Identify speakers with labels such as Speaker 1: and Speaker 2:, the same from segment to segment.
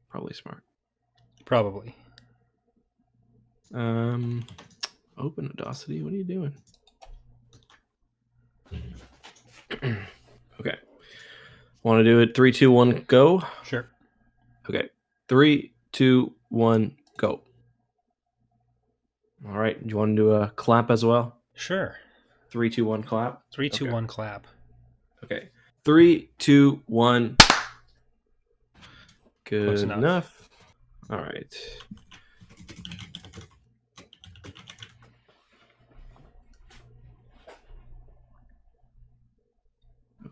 Speaker 1: Probably smart.
Speaker 2: Probably.
Speaker 1: Open Audacity. What are you doing? Okay. Want to do it? 3, 2, 1, go.
Speaker 2: Sure.
Speaker 1: Okay. 3, 2, 1, go. All right. Do you want to do a clap as well?
Speaker 2: Sure.
Speaker 1: 3, 2, 1, clap.
Speaker 2: 3, 2, 1, clap.
Speaker 1: Okay. 3, 2, 1. Good
Speaker 2: Close
Speaker 1: enough. All right.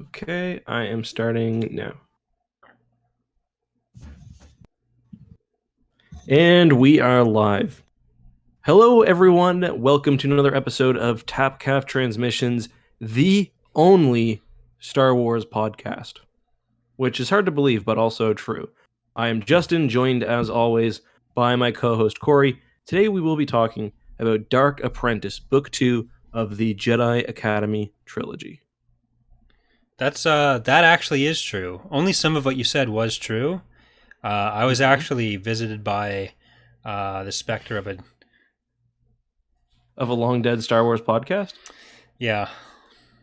Speaker 1: Okay, I am starting now. And we are live. Hello, everyone. Welcome to another episode of Tapcaf Transmissions, the only Star Wars podcast, which is hard to believe, but also true. I am Justin, joined as always by my co-host Corey. Today we will be talking about Dark Apprentice, Book 2 of the Jedi Academy Trilogy.
Speaker 2: That actually is true. Only some of what you said was true. I was actually visited by the specter of
Speaker 1: a long dead Star Wars podcast?
Speaker 2: Yeah.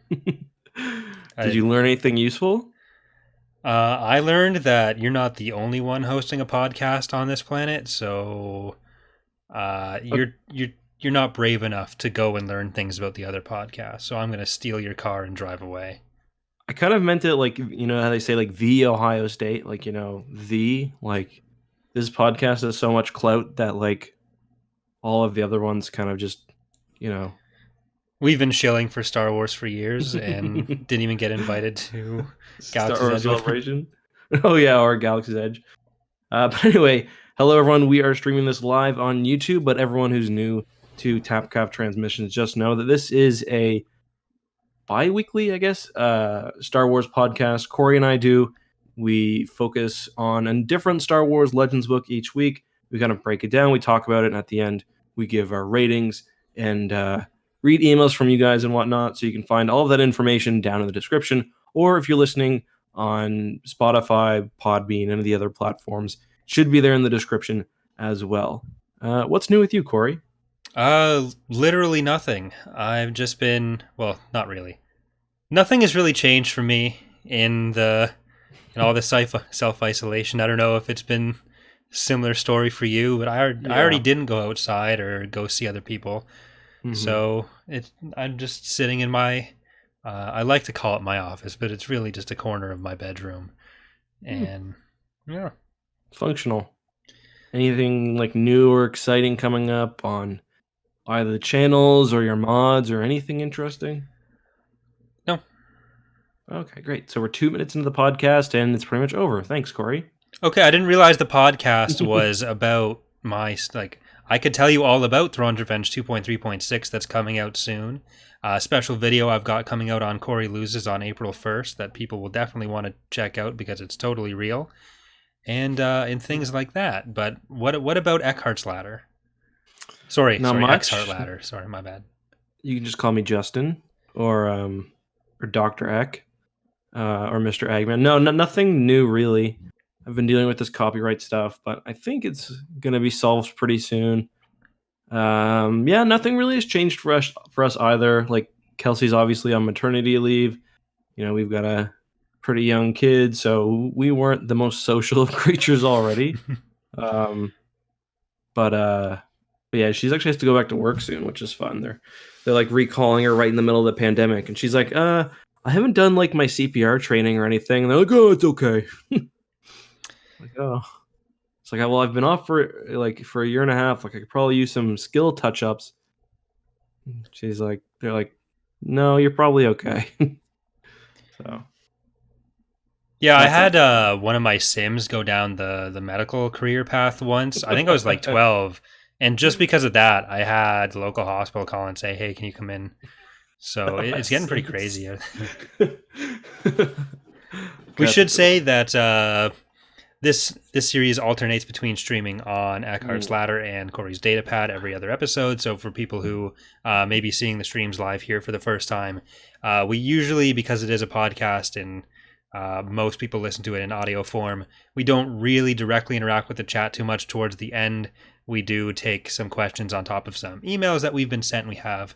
Speaker 1: Did you learn anything useful?
Speaker 2: I learned that you're not the only one hosting a podcast on this planet, so you're not brave enough to go and learn things about the other podcasts. So I'm going to steal your car and drive away.
Speaker 1: I kind of meant it like, you know how they say like the Ohio State, like, you know, this podcast has so much clout that like all of the other ones kind of just, you know.
Speaker 2: We've been shilling for Star Wars for years and didn't even get invited to
Speaker 1: Galaxy's Edge celebration. Oh yeah, or Galaxy's Edge. But anyway, hello everyone. We are streaming this live on YouTube, but everyone who's new to Tapcaf Transmissions, just know that this is a bi-weekly, I guess, Star Wars podcast Corey and I do. We focus on a different Star Wars Legends book each week. We kind of break it down, we talk about it, and at the end we give our ratings and read emails from you guys and whatnot. So you can find all of that information down in the description, or if you're listening on Spotify, Podbean, and the other platforms, should be there in the description as well. What's new with you, Corey?
Speaker 2: Literally nothing. I've just been, well, not really. Nothing has really changed for me in all the self-isolation. I don't know if it's been a similar story for you, but I already didn't go outside or go see other people. Mm-hmm. So I'm just sitting in my, I like to call it my office, but it's really just a corner of my bedroom. And yeah.
Speaker 1: Functional. Anything like new or exciting coming up on either the channels or your mods or anything interesting?
Speaker 2: No.
Speaker 1: Okay, great. So we're 2 minutes into the podcast and it's pretty much over. Thanks, Corey.
Speaker 2: Okay, I didn't realize the podcast was about my, I could tell you all about Thrawn's Revenge 2.3.6 that's coming out soon. A special video I've got coming out on Corey Loses on April 1st that people will definitely want to check out because it's totally real. And things like that. But what about EckhartsLadder? Sorry, EckhartsLadder. Sorry, my bad.
Speaker 1: You can just call me Justin or Dr. Eck or Mr. Eggman. No, nothing new really. I've been dealing with this copyright stuff, but I think it's going to be solved pretty soon. Yeah, nothing really has changed for us either. Like Kelsey's obviously on maternity leave. You know, we've got a pretty young kid, so we weren't the most social of creatures already. But yeah, she's actually has to go back to work soon, which is fun. They're like recalling her right in the middle of the pandemic, and she's like, I haven't done like my CPR training or anything. And they're like, oh, it's okay. Like, oh, it's like, well, I've been off for a year and a half. Like, I could probably use some skill touch-ups. She's like, they're like, no, you're probably okay. So.
Speaker 2: Yeah, I had one of my Sims go down the medical career path once. I think I was like 12. And just because of that, I had the local hospital call and say, hey, can you come in? So it's getting pretty crazy. We should say that this series alternates between streaming on EckhartsLadder and Corey's Datapad every other episode. So for people who may be seeing the streams live here for the first time, we usually, because it is a podcast and Most people listen to it in audio form. We don't really directly interact with the chat too much towards the end. We do take some questions on top of some emails that we've been sent. We have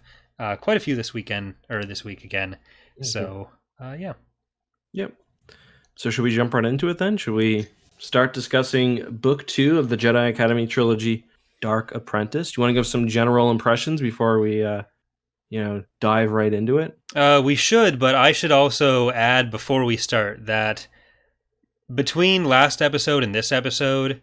Speaker 2: quite a few this week again. So, yeah.
Speaker 1: Yep. So should we jump right into it then? Should we start discussing Book 2 of the Jedi Academy Trilogy, Dark Apprentice? Do you want to give some general impressions before we, dive right into it?
Speaker 2: We should, but I should also add before we start that between last episode and this episode,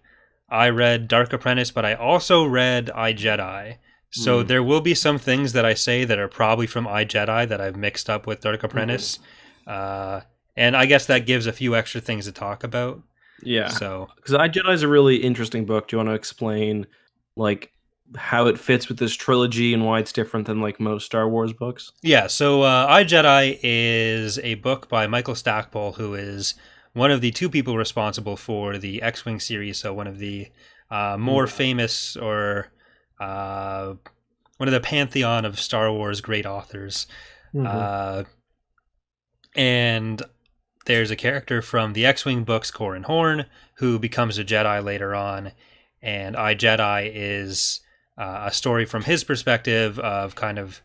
Speaker 2: I read Dark Apprentice, but I also read iJedi. So there will be some things that I say that are probably from iJedi that I've mixed up with Dark Apprentice. And I guess that gives a few extra things to talk about.
Speaker 1: Yeah.
Speaker 2: So,
Speaker 1: because iJedi is a really interesting book. Do you want to explain, like, how it fits with this trilogy and why it's different than, like, most Star Wars books?
Speaker 2: Yeah, so iJedi is a book by Michael Stackpole, who is one of the two people responsible for the X-Wing series, so one of the more famous or one of the pantheon of Star Wars great authors. And there's a character from the X-Wing books, Corran Horn, who becomes a Jedi later on, and iJedi is a story from his perspective of kind of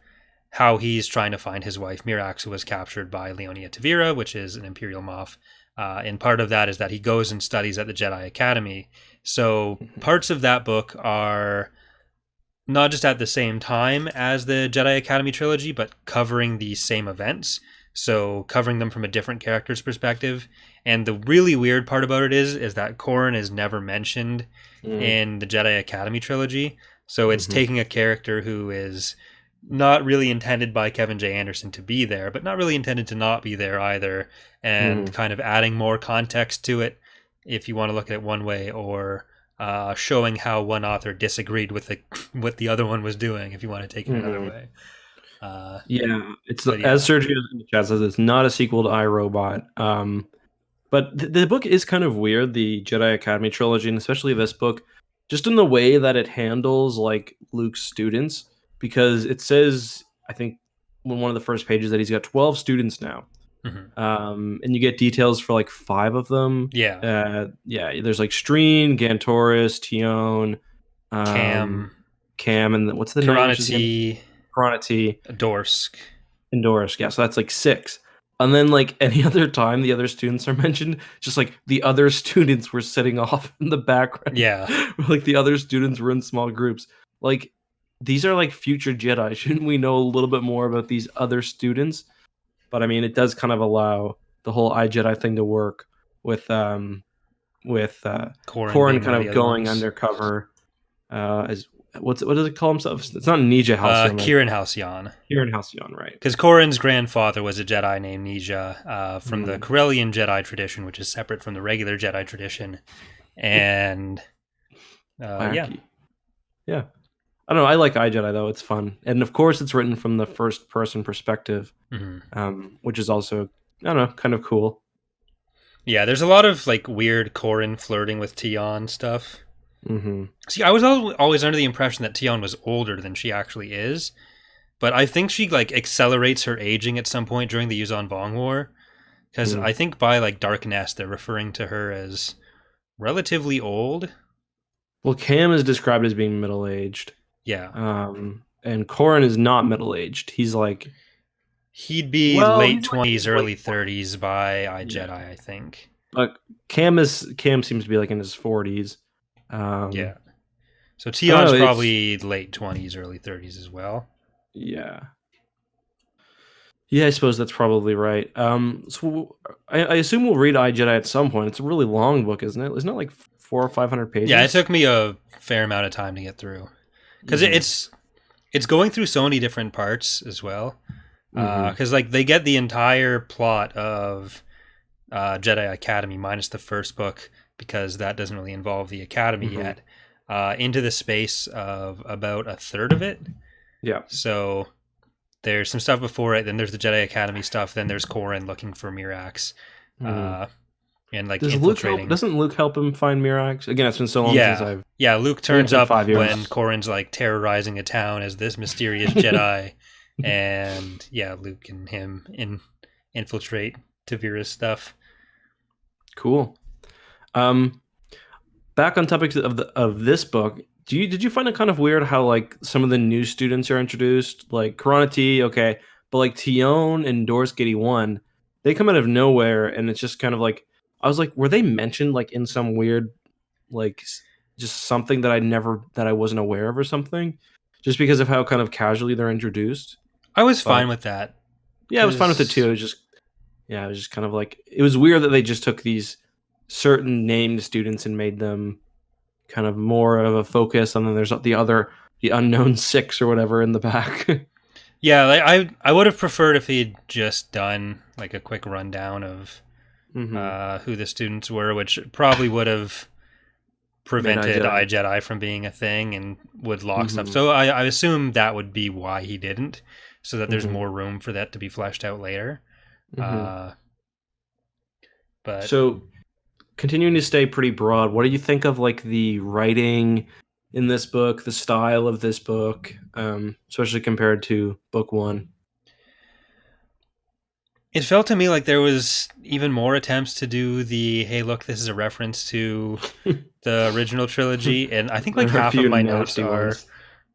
Speaker 2: how he's trying to find his wife Mirax, who was captured by Leonia Tavira, which is an Imperial Moff. And part of that is that he goes and studies at the Jedi Academy. So parts of that book are not just at the same time as the Jedi Academy trilogy, but covering the same events. So covering them from a different character's perspective. And the really weird part about it is that Corran is never mentioned in the Jedi Academy trilogy. So it's taking a character who is not really intended by Kevin J. Anderson to be there, but not really intended to not be there either, and kind of adding more context to it, if you want to look at it one way, or showing how one author disagreed with what the other one was doing, if you want to take it another way.
Speaker 1: As Sergio in the chat says, it's not a sequel to iRobot. But the book is kind of weird, the Jedi Academy trilogy, and especially this book, just in the way that it handles, like, Luke's students, because it says, I think, on one of the first pages that he's got 12 students now. And you get details for, like, 5 of them. There's, like, Streen, Gantoris, Tion, Cam, and what's the name? Karrde,
Speaker 2: Dorsk.
Speaker 1: And Dorsk, yeah, so that's, like, 6. And then, like, any other time the other students are mentioned, just, like, the other students were sitting off in the background.
Speaker 2: Yeah.
Speaker 1: Like, the other students were in small groups. Like, these are, like, future Jedi. Shouldn't we know a little bit more about these other students? But, I mean, it does kind of allow the whole iJedi thing to work with Corran kind of going undercover as... What does it call himself? It's not Nija Halcyon.
Speaker 2: Kieran Halcyon.
Speaker 1: Kieran Halcyon, right.
Speaker 2: Because Corran's grandfather was a Jedi named Nija from the Corellian Jedi tradition, which is separate from the regular Jedi tradition. And yeah.
Speaker 1: I don't know. I like iJedi, though. It's fun. And of course, it's written from the first person perspective, which is also, I don't know, kind of cool.
Speaker 2: Yeah, there's a lot of, like, weird Corran flirting with Tion stuff. See, I was always under the impression that Tion was older than she actually is, but I think she, like, accelerates her aging at some point during the Yuuzhan Vong War, because I think by, like, Dark Nest they're referring to her as relatively old.
Speaker 1: Well, Cam is described as being middle-aged.
Speaker 2: Yeah.
Speaker 1: And Corran is not middle-aged. He's like...
Speaker 2: He'd be late 20s, early 30s by iJedi, I think.
Speaker 1: But Cam seems to be, like, in his 40s.
Speaker 2: Yeah. So Tion's probably late 20s, early 30s as well.
Speaker 1: Yeah. Yeah, I suppose that's probably right. So I assume we'll read iJedi at some point. It's a really long book, isn't it? Isn't it like 400 or 500 pages?
Speaker 2: Yeah, it took me a fair amount of time to get through. Because it's going through so many different parts as well. Because like they get the entire plot of Jedi Academy minus the first book, because that doesn't really involve the Academy yet, into the space of about a third of it.
Speaker 1: Yeah.
Speaker 2: So there's some stuff before it, then there's the Jedi Academy stuff, then there's Corran looking for Mirax. And like infiltrating.
Speaker 1: Doesn't Luke help him find Mirax? Again, it's been so long since I've...
Speaker 2: Yeah, Luke turns up when Corran's like terrorizing a town as this mysterious Jedi. And yeah, Luke and him infiltrate Tavira's stuff.
Speaker 1: Cool. Back on topics of this book, did you find it kind of weird how like some of the new students are introduced, like Karrde, okay, but like Tion and Dorsky 81, they come out of nowhere, and it's just kind of like I was like, were they mentioned like in some weird like just something that I wasn't aware of or something, just because of how kind of casually they're introduced.
Speaker 2: I was fine with that.
Speaker 1: Yeah, I was fine with it too. It was just kind of like it was weird that they just took these certain named students and made them kind of more of a focus, and then there's the unknown 6 or whatever in the back.
Speaker 2: Yeah, like I would have preferred if he'd just done like a quick rundown of who the students were, which probably would have prevented iJedi from being a thing and would lock stuff. So I assume that would be why he didn't, so that there's more room for that to be fleshed out later. But
Speaker 1: so continuing to stay pretty broad, what do you think of like the writing in this book, the style of this book, especially compared to book 1?
Speaker 2: It felt to me like there was even more attempts to do the, hey, look, this is a reference to the original trilogy, and I think like half of my notes are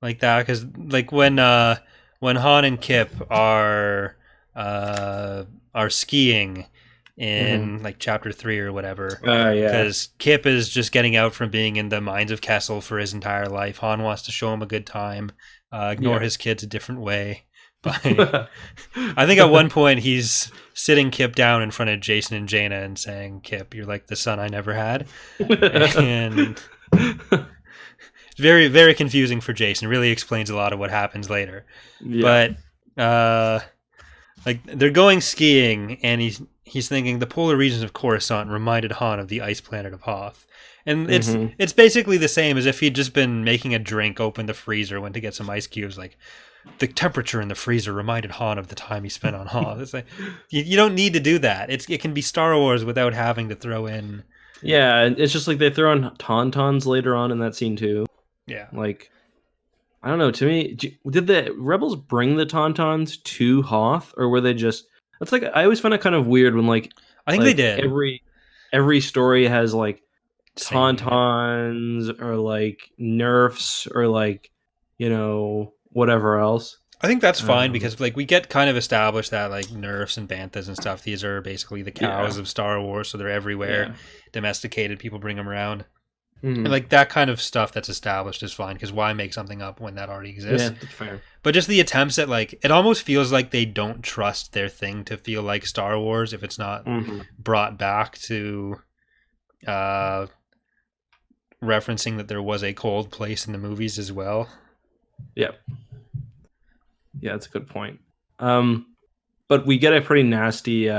Speaker 2: like that, because like when Han and Kyp are skiing in like chapter 3 or whatever, because Kyp is just getting out from being in the mines of Kessel for his entire life. Han wants to show him a good time, ignore his kids a different way. But I think at one point he's sitting Kyp down in front of Jason and Jaina and saying, "Kyp, you're like the son I never had," and it's very, very confusing for Jason. It really explains a lot of what happens later. But like they're going skiing, and he's thinking the polar regions of Coruscant reminded Han of the ice planet of Hoth. And it's basically the same as if he'd just been making a drink, opened the freezer, went to get some ice cubes. Like the temperature in the freezer reminded Han of the time he spent on Hoth. It's like you don't need to do that. It can be Star Wars without having to throw in.
Speaker 1: Yeah, it's just like they throw in tauntauns later on in that scene too.
Speaker 2: Yeah,
Speaker 1: like I don't know. To me, did the Rebels bring the tauntauns to Hoth, or were they just? That's like I always find it kind of weird when like
Speaker 2: I think they did.
Speaker 1: Every story has like tauntauns or like nerfs or like whatever else.
Speaker 2: I think that's fine because like we get kind of established that like nerfs and banthas and stuff, these are basically the cows of Star Wars, so they're everywhere, domesticated, people bring them around. And like that kind of stuff that's established is fine, because why make something up when that already exists?
Speaker 1: Yeah, that's fair.
Speaker 2: But just the attempts at like, it almost feels like they don't trust their thing to feel like Star Wars if it's not brought back to referencing that there was a cold place in the movies as well.
Speaker 1: Yep. Yeah, that's a good point. But we get a pretty nasty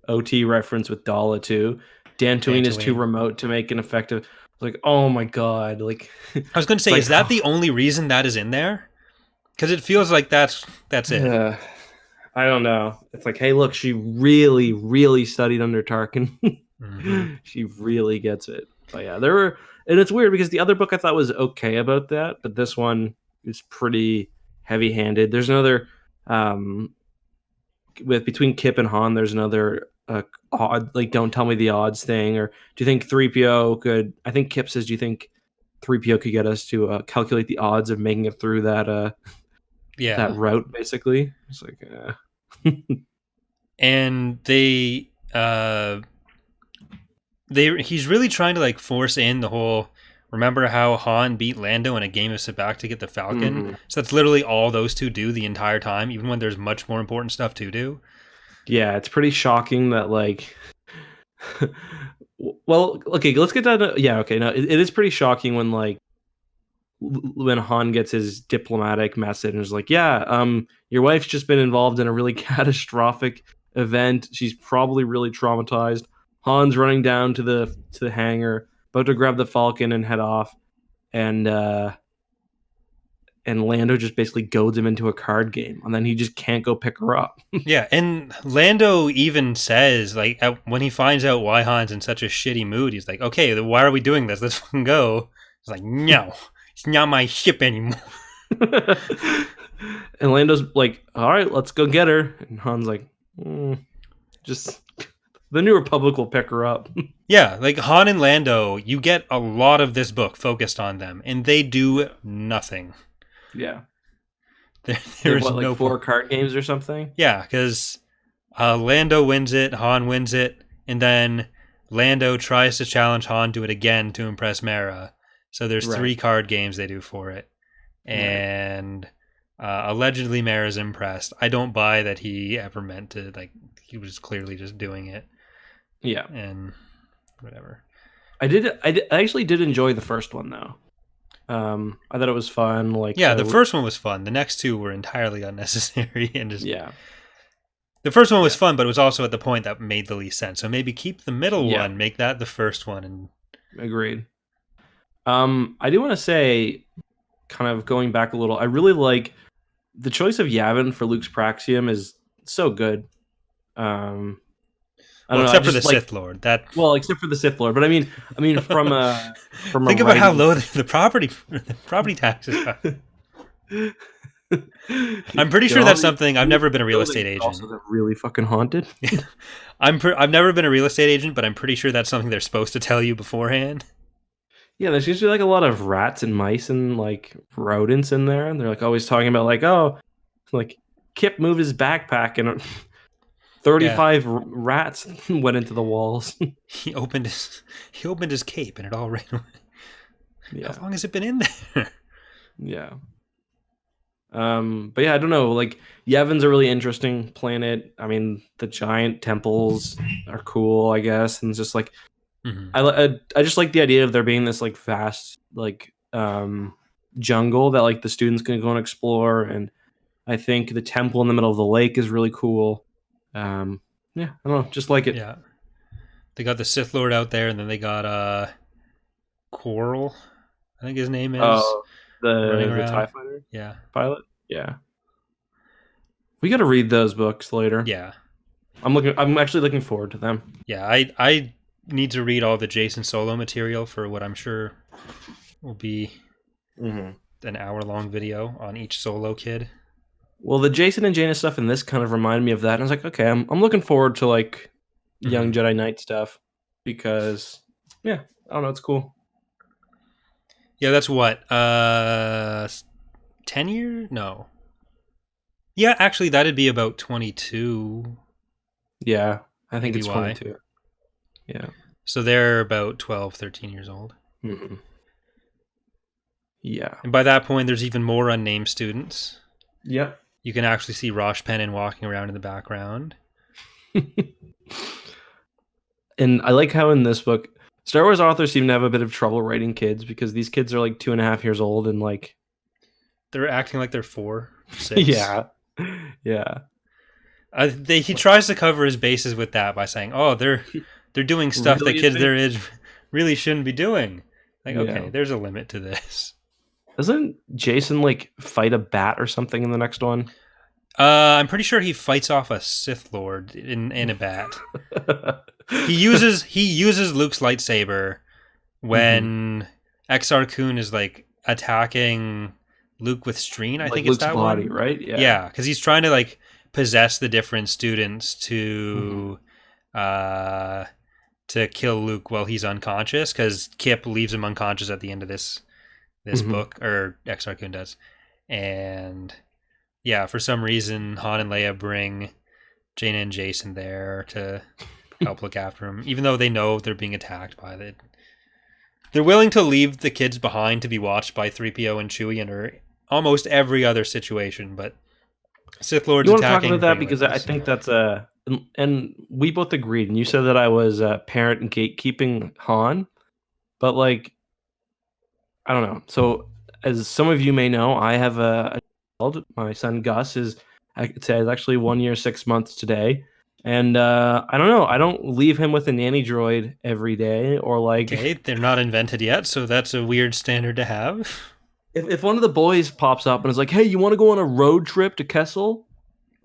Speaker 1: OT reference with Dalla too. Dantooine is too remote to make an effective. Like, oh my god! Like,
Speaker 2: I was going to say, is that the only reason that is in there? Because it feels like that's it.
Speaker 1: Yeah, I don't know. It's like, hey, look, she really, really studied under Tarkin. She really gets it. But yeah, and it's weird because the other book I thought was okay about that, but this one is pretty heavy-handed. There's another between Kyp and Han. There's another odd, like, don't tell me the odds thing. Or do you think 3PO could? I think Kyp says, do you think 3PO could get us to calculate the odds of making it through that that route? Basically, it's like
Speaker 2: and he's really trying to like force in the whole. Remember how Han beat Lando in a game of Sabacc to get the Falcon? So that's literally all those two do the entire time, even when there's much more important stuff to do.
Speaker 1: Yeah, it's pretty shocking that like. Well, okay, let's get down to No, it is pretty shocking when like when Han gets his diplomatic message and is like, your wife's just been involved in a really catastrophic event. She's probably really traumatized. Han's running down to the hangar, about to grab the Falcon and head off, and Lando just basically goads him into a card game, and then he just can't go pick her up.
Speaker 2: Yeah, and Lando even says, like, when he finds out why Han's in such a shitty mood, he's like, okay, then why are we doing this? Let's fucking go. He's like, no, it's not my ship anymore.
Speaker 1: And Lando's like, all right, let's go get her. And Han's like, just The New Republic will pick her up.
Speaker 2: Yeah, like Han and Lando, you get a lot of this book focused on them, and they do nothing.
Speaker 1: Yeah.
Speaker 2: There is
Speaker 1: what, like
Speaker 2: no
Speaker 1: 4 card games or something?
Speaker 2: Yeah, because Lando wins it, Han wins it, and then Lando tries to challenge Han to it again to impress Mara. So there's 3 card games they do for it. And allegedly Mara's impressed. I don't buy that he ever meant to, like, he was clearly just doing it.
Speaker 1: Yeah.
Speaker 2: And whatever.
Speaker 1: I actually did enjoy the first one, though. I thought it was fun. Like,
Speaker 2: yeah, the first one was fun. The next 2 were entirely unnecessary and just The first one was fun, but it was also at the point that made the least sense. So maybe keep the middle one, make that the first one. And
Speaker 1: agreed. I do want to say, kind of going back a little, I really like the choice of Yavin for Luke's Praxium is so good. I don't know,
Speaker 2: except for the Sith Lord.
Speaker 1: Except for the Sith Lord, but I mean, from
Speaker 2: think about how low the property taxes are. I'm pretty sure that's something. I've never been a real estate agent.
Speaker 1: Also really fucking haunted.
Speaker 2: I've never been a real estate agent, but I'm pretty sure that's something they're supposed to tell you beforehand.
Speaker 1: Yeah, there's usually like a lot of rats and mice and like rodents in there, and they're like always talking about like, oh, like Kyp moved his backpack and 35 rats went into the walls.
Speaker 2: He opened his cape and it all ran away.
Speaker 1: Yeah.
Speaker 2: How long has it been in there?
Speaker 1: Yeah. But yeah, I don't know. Like Yavin's a really interesting planet. I mean, the giant temples are cool, I guess, and it's just like I just like the idea of there being this like vast like jungle that like the students can go and explore, and I think the temple in the middle of the lake is really cool. Yeah, I don't know, just like it.
Speaker 2: Yeah, they got the Sith Lord out there, and then they got Quarrel, I think his name is.
Speaker 1: Oh, the TIE fighter.
Speaker 2: Yeah,
Speaker 1: pilot. Yeah, we got to read those books later.
Speaker 2: Yeah,
Speaker 1: I'm actually looking forward to them.
Speaker 2: Yeah, I need to read all the Jason Solo material for what I'm sure will be an hour-long video on each Solo kid.
Speaker 1: Well, the Jason and Jaina stuff in this kind of reminded me of that, and I was like, okay, I'm looking forward to like young Jedi Knight stuff because, yeah, I don't know, it's cool.
Speaker 2: Yeah, that's what 10 years? No. Yeah, actually, that'd be about 22.
Speaker 1: Yeah, I think it's 22. Yeah.
Speaker 2: So they're about 12, 13 years old.
Speaker 1: Mm-hmm. Yeah.
Speaker 2: And by that point, there's even more unnamed students.
Speaker 1: Yep.
Speaker 2: You can actually see Rosh Pennon walking around in the background.
Speaker 1: And I like how in this book, Star Wars authors seem to have a bit of trouble writing kids because these kids are like 2.5 years old and like...
Speaker 2: They're acting like they're 4, 6.
Speaker 1: Yeah. Yeah.
Speaker 2: He tries to cover his bases with that by saying, oh, they're doing stuff that kids their age really shouldn't be doing. Like, okay, there's a limit to this.
Speaker 1: Doesn't Jason like fight a bat or something in the next one?
Speaker 2: I'm pretty sure he fights off a Sith Lord in a bat. He uses Luke's lightsaber when Exar Kun is like attacking Luke with Streen. I think it's
Speaker 1: Luke's
Speaker 2: that
Speaker 1: body,
Speaker 2: one,
Speaker 1: right? Yeah,
Speaker 2: yeah, because he's trying to like possess the different students to kill Luke while he's unconscious, because Kyp leaves him unconscious at the end of this book, or Exar Kun does. And yeah, for some reason Han and Leia bring Jaina and Jason there to help look after him, even though they know they're being attacked by it. They're willing to leave the kids behind to be watched by 3PO and Chewie under almost every other situation, but Sith Lord's attacking. You want to talk about
Speaker 1: that because I think that's and we both agreed, and you said that I was parent and gatekeeping Han, but like, I don't know. So as some of you may know, I have a child. My son Gus is actually 1 year 6 months today, and I don't know. I don't leave him with a nanny droid every day or like.
Speaker 2: Okay, they're not invented yet, so that's a weird standard to have.
Speaker 1: If one of the boys pops up and is like, "Hey, you want to go on a road trip to Kessel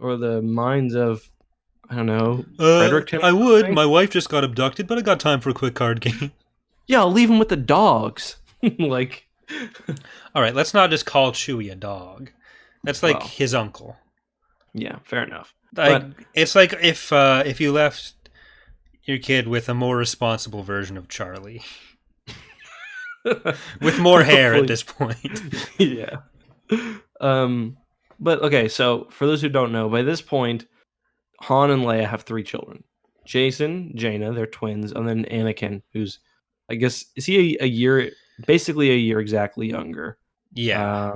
Speaker 1: or the mines of, I don't know, Fredericton?"
Speaker 2: I would. My wife just got abducted, but I got time for a quick card game.
Speaker 1: Yeah, I'll leave him with the dogs. Like,
Speaker 2: all right, let's not just call Chewie a dog. That's like his uncle.
Speaker 1: Yeah, fair enough.
Speaker 2: Like, it's like if you left your kid with a more responsible version of Charlie. With more hair at this point.
Speaker 1: Yeah. But okay, so for those who don't know, by this point, Han and Leia have 3 children. Jason, Jaina, they're twins, and then Anakin, who's, I guess, is he a year, basically a year exactly younger.
Speaker 2: Yeah.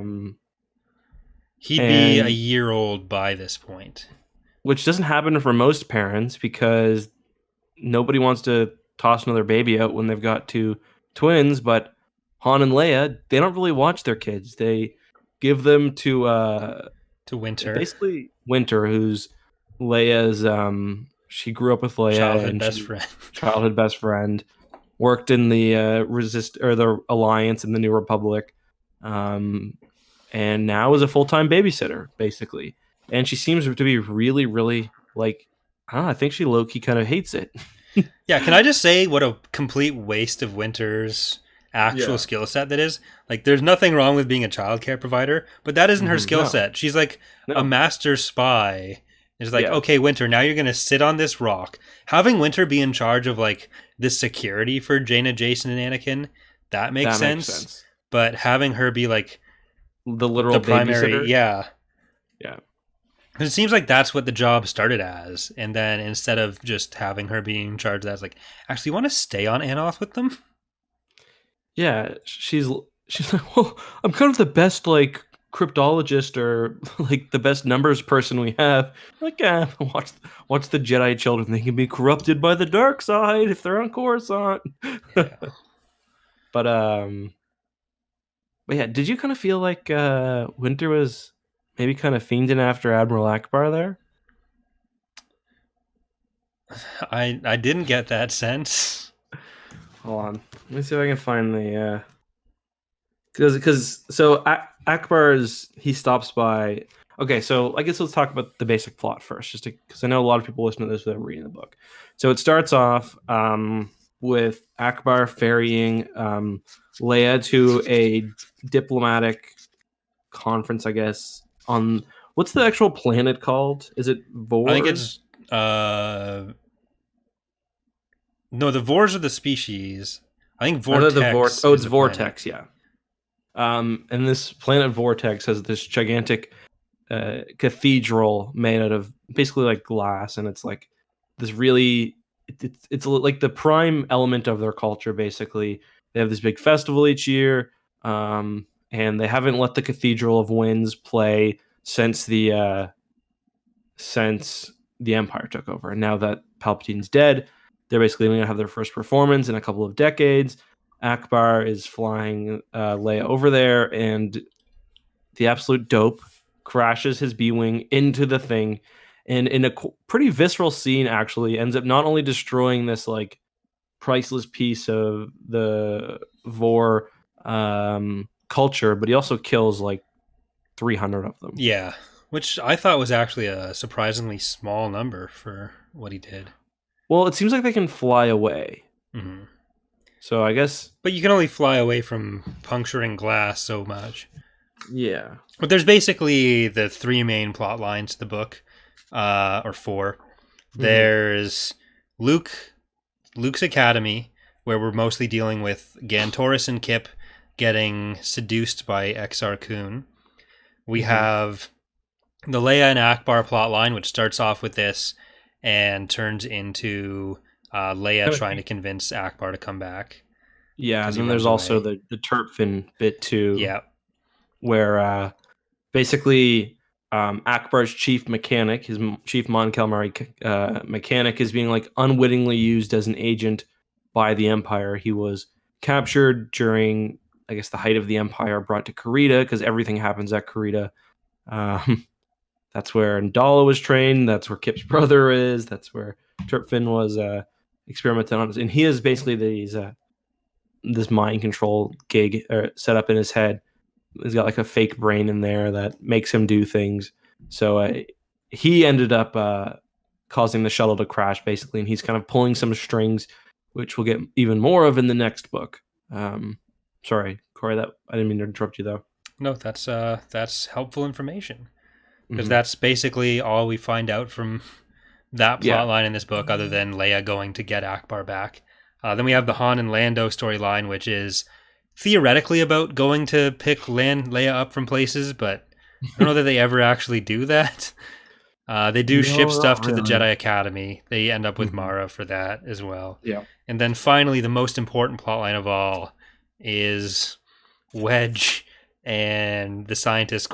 Speaker 2: He'd be a
Speaker 1: And
Speaker 2: year old by this point.
Speaker 1: which doesn't happen for most parents because nobody wants to toss another baby out when they've got 2 twins, but Han and Leia, they don't really watch their kids. They give them to
Speaker 2: Winter.
Speaker 1: basically Winter, who's Leia's she grew up with Leia
Speaker 2: Childhood
Speaker 1: and
Speaker 2: best friend.
Speaker 1: childhood best friend, worked in the the Alliance in the New Republic, and now is a full-time babysitter basically. And she seems to be really, really like, I don't know, I think she low-key kind of hates it.
Speaker 2: Yeah, can I just say what a complete waste of Winter's actual skill set that is? Like, there's nothing wrong with being a childcare provider, but that isn't her skill set. She's like a master spy. It's like, okay, Winter, now you're going to sit on this rock. Having Winter be in charge of, like, the security for Jaina, Jason, and Anakin, that makes sense. But having her be, like,
Speaker 1: the literal
Speaker 2: primary,
Speaker 1: babysitter?
Speaker 2: Yeah. It seems like that's what the job started as, and then instead of just having her being in charge, that's like, actually, you want to stay on Anoth with them?
Speaker 1: Yeah, she's like, well, I'm kind of the best like cryptologist or like the best numbers person we have. Like, watch the Jedi children. They can be corrupted by the dark side if they're on Coruscant.
Speaker 2: Yeah.
Speaker 1: But yeah, did you kind of feel like Winter was maybe kind of fiending after Admiral Ackbar there?
Speaker 2: I didn't get that sense.
Speaker 1: Hold on, let me see if I can find the because so Ackbar he stops by. Okay, so I guess let's talk about the basic plot first, just because I know a lot of people listen to this without reading the book. So it starts off with Ackbar ferrying Leia to a diplomatic conference, I guess, on what's the actual planet called? Is it Vors?
Speaker 2: I think it's no, the Vors are the species. I think Vortex.
Speaker 1: It's Vortex, yeah. And this planet Vortex has this gigantic cathedral made out of basically like glass, and it's like this really it's like the prime element of their culture. Basically, they have this big festival each year, and they haven't let the Cathedral of Winds play since the Empire took over. And now that Palpatine's dead, they're basically going to have their first performance in a couple of decades. Ackbar is flying Leia over there, and the absolute dope crashes his B-Wing into the thing, and in a pretty visceral scene, actually, ends up not only destroying this like priceless piece of the Vor culture, but he also kills like 300 of them.
Speaker 2: Yeah, which I thought was actually a surprisingly small number for what he did.
Speaker 1: Well, it seems like they can fly away.
Speaker 2: Mm-hmm.
Speaker 1: So I guess...
Speaker 2: But you can only fly away from puncturing glass so much.
Speaker 1: Yeah.
Speaker 2: But there's basically the 3 main plot lines to the book, or 4. Mm-hmm. There's Luke's Academy, where we're mostly dealing with Gantoris and Kyp getting seduced by Exar Kun. We have the Leia and Ackbar plotline, which starts off with this and turns into Leia trying to convince Ackbar to come back.
Speaker 1: Yeah, and then there's also the Turpfin bit too.
Speaker 2: Yeah.
Speaker 1: Where basically Ackbar's chief mechanic, his chief Mon Calamari mechanic, is being like unwittingly used as an agent by the Empire. He was captured during, I guess, the height of the Empire, brought to Karrde because everything happens at Karrde. That's where Dalla was trained. That's where Kyp's brother is. That's where Turpfin was experimenting on. And he is basically this mind control gig set up in his head. He's got like a fake brain in there that makes him do things. So he ended up causing the shuttle to crash, basically, and he's kind of pulling some strings, which we'll get even more of in the next book. Sorry, Corey, that I didn't mean to interrupt you, though.
Speaker 2: No, that's helpful information, because that's basically all we find out from that
Speaker 1: Yeah.
Speaker 2: plot line in this book, other than Leia going to get Ackbar back. Then we have the Han and Lando storyline, which is theoretically about going to pick Leia up from places, but I don't know that they ever actually do that. They do ship
Speaker 1: No,
Speaker 2: stuff
Speaker 1: not
Speaker 2: to the
Speaker 1: really.
Speaker 2: Jedi Academy. They end up with
Speaker 1: Mhm.
Speaker 2: Mara for that as well.
Speaker 1: Yeah.
Speaker 2: And then finally, the most important plotline of all is Wedge and the scientist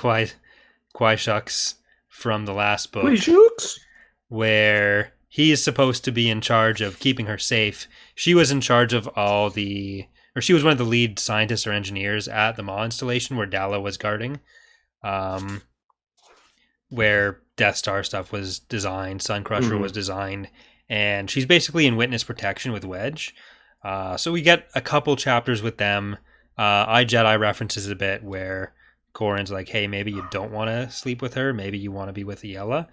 Speaker 2: Shucks from the last book,
Speaker 1: Quizooks.
Speaker 2: where he is supposed to be in charge of keeping her safe. She was in charge of she was one of the lead scientists or engineers at the Maw installation where Dalla was guarding, where Death Star stuff was designed, Sun Crusher was designed, and she's basically in witness protection with Wedge. So we get a couple chapters with them. Jedi references a bit where Corin's like, hey, maybe you don't want to sleep with her. Maybe you want to be with Iella.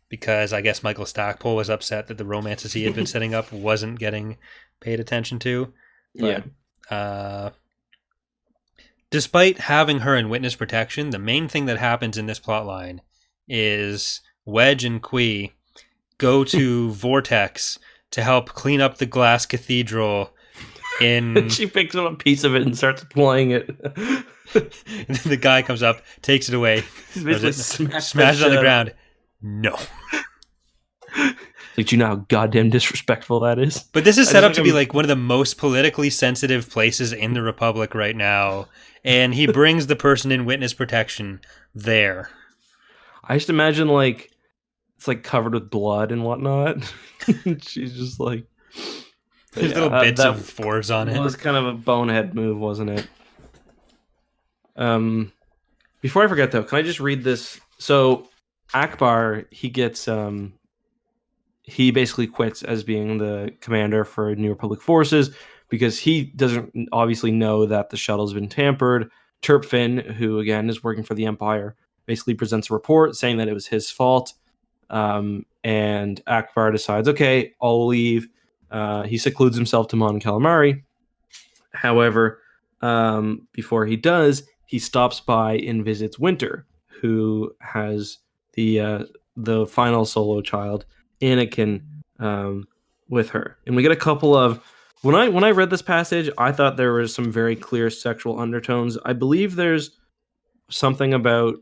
Speaker 2: Because I guess Michael Stackpole was upset that the romances he had been setting up wasn't getting paid attention to. But, despite having her in witness protection, the main thing that happens in this plotline is Wedge and Qui go to Vortex to help clean up the glass cathedral.
Speaker 1: She picks up a piece of it and starts playing it.
Speaker 2: And then the guy comes up, takes it away, smashes on the ground. No.
Speaker 1: Like, do you know how goddamn disrespectful that is?
Speaker 2: But this is set up to be like one of the most politically sensitive places in the Republic right now, and he brings the person in witness protection there.
Speaker 1: I just imagine like it's like covered with blood and whatnot. She's just like,
Speaker 2: there's little bits of fours on it.
Speaker 1: It was kind of a bonehead move, wasn't it? Before I forget though, can I just read this? So Ackbar, he gets he basically quits as being the commander for New Republic forces because he doesn't obviously know that the shuttle's been tampered. Turpfin, who again is working for the Empire, basically presents a report saying that it was his fault. And Ackbar decides, okay, I'll leave. He secludes himself to Mon Calamari. However, before he does, he stops by and visits Winter, who has the final solo child, Anakin, with her. And we get a couple of when I read this passage, I thought there was some very clear sexual undertones. I believe there's something about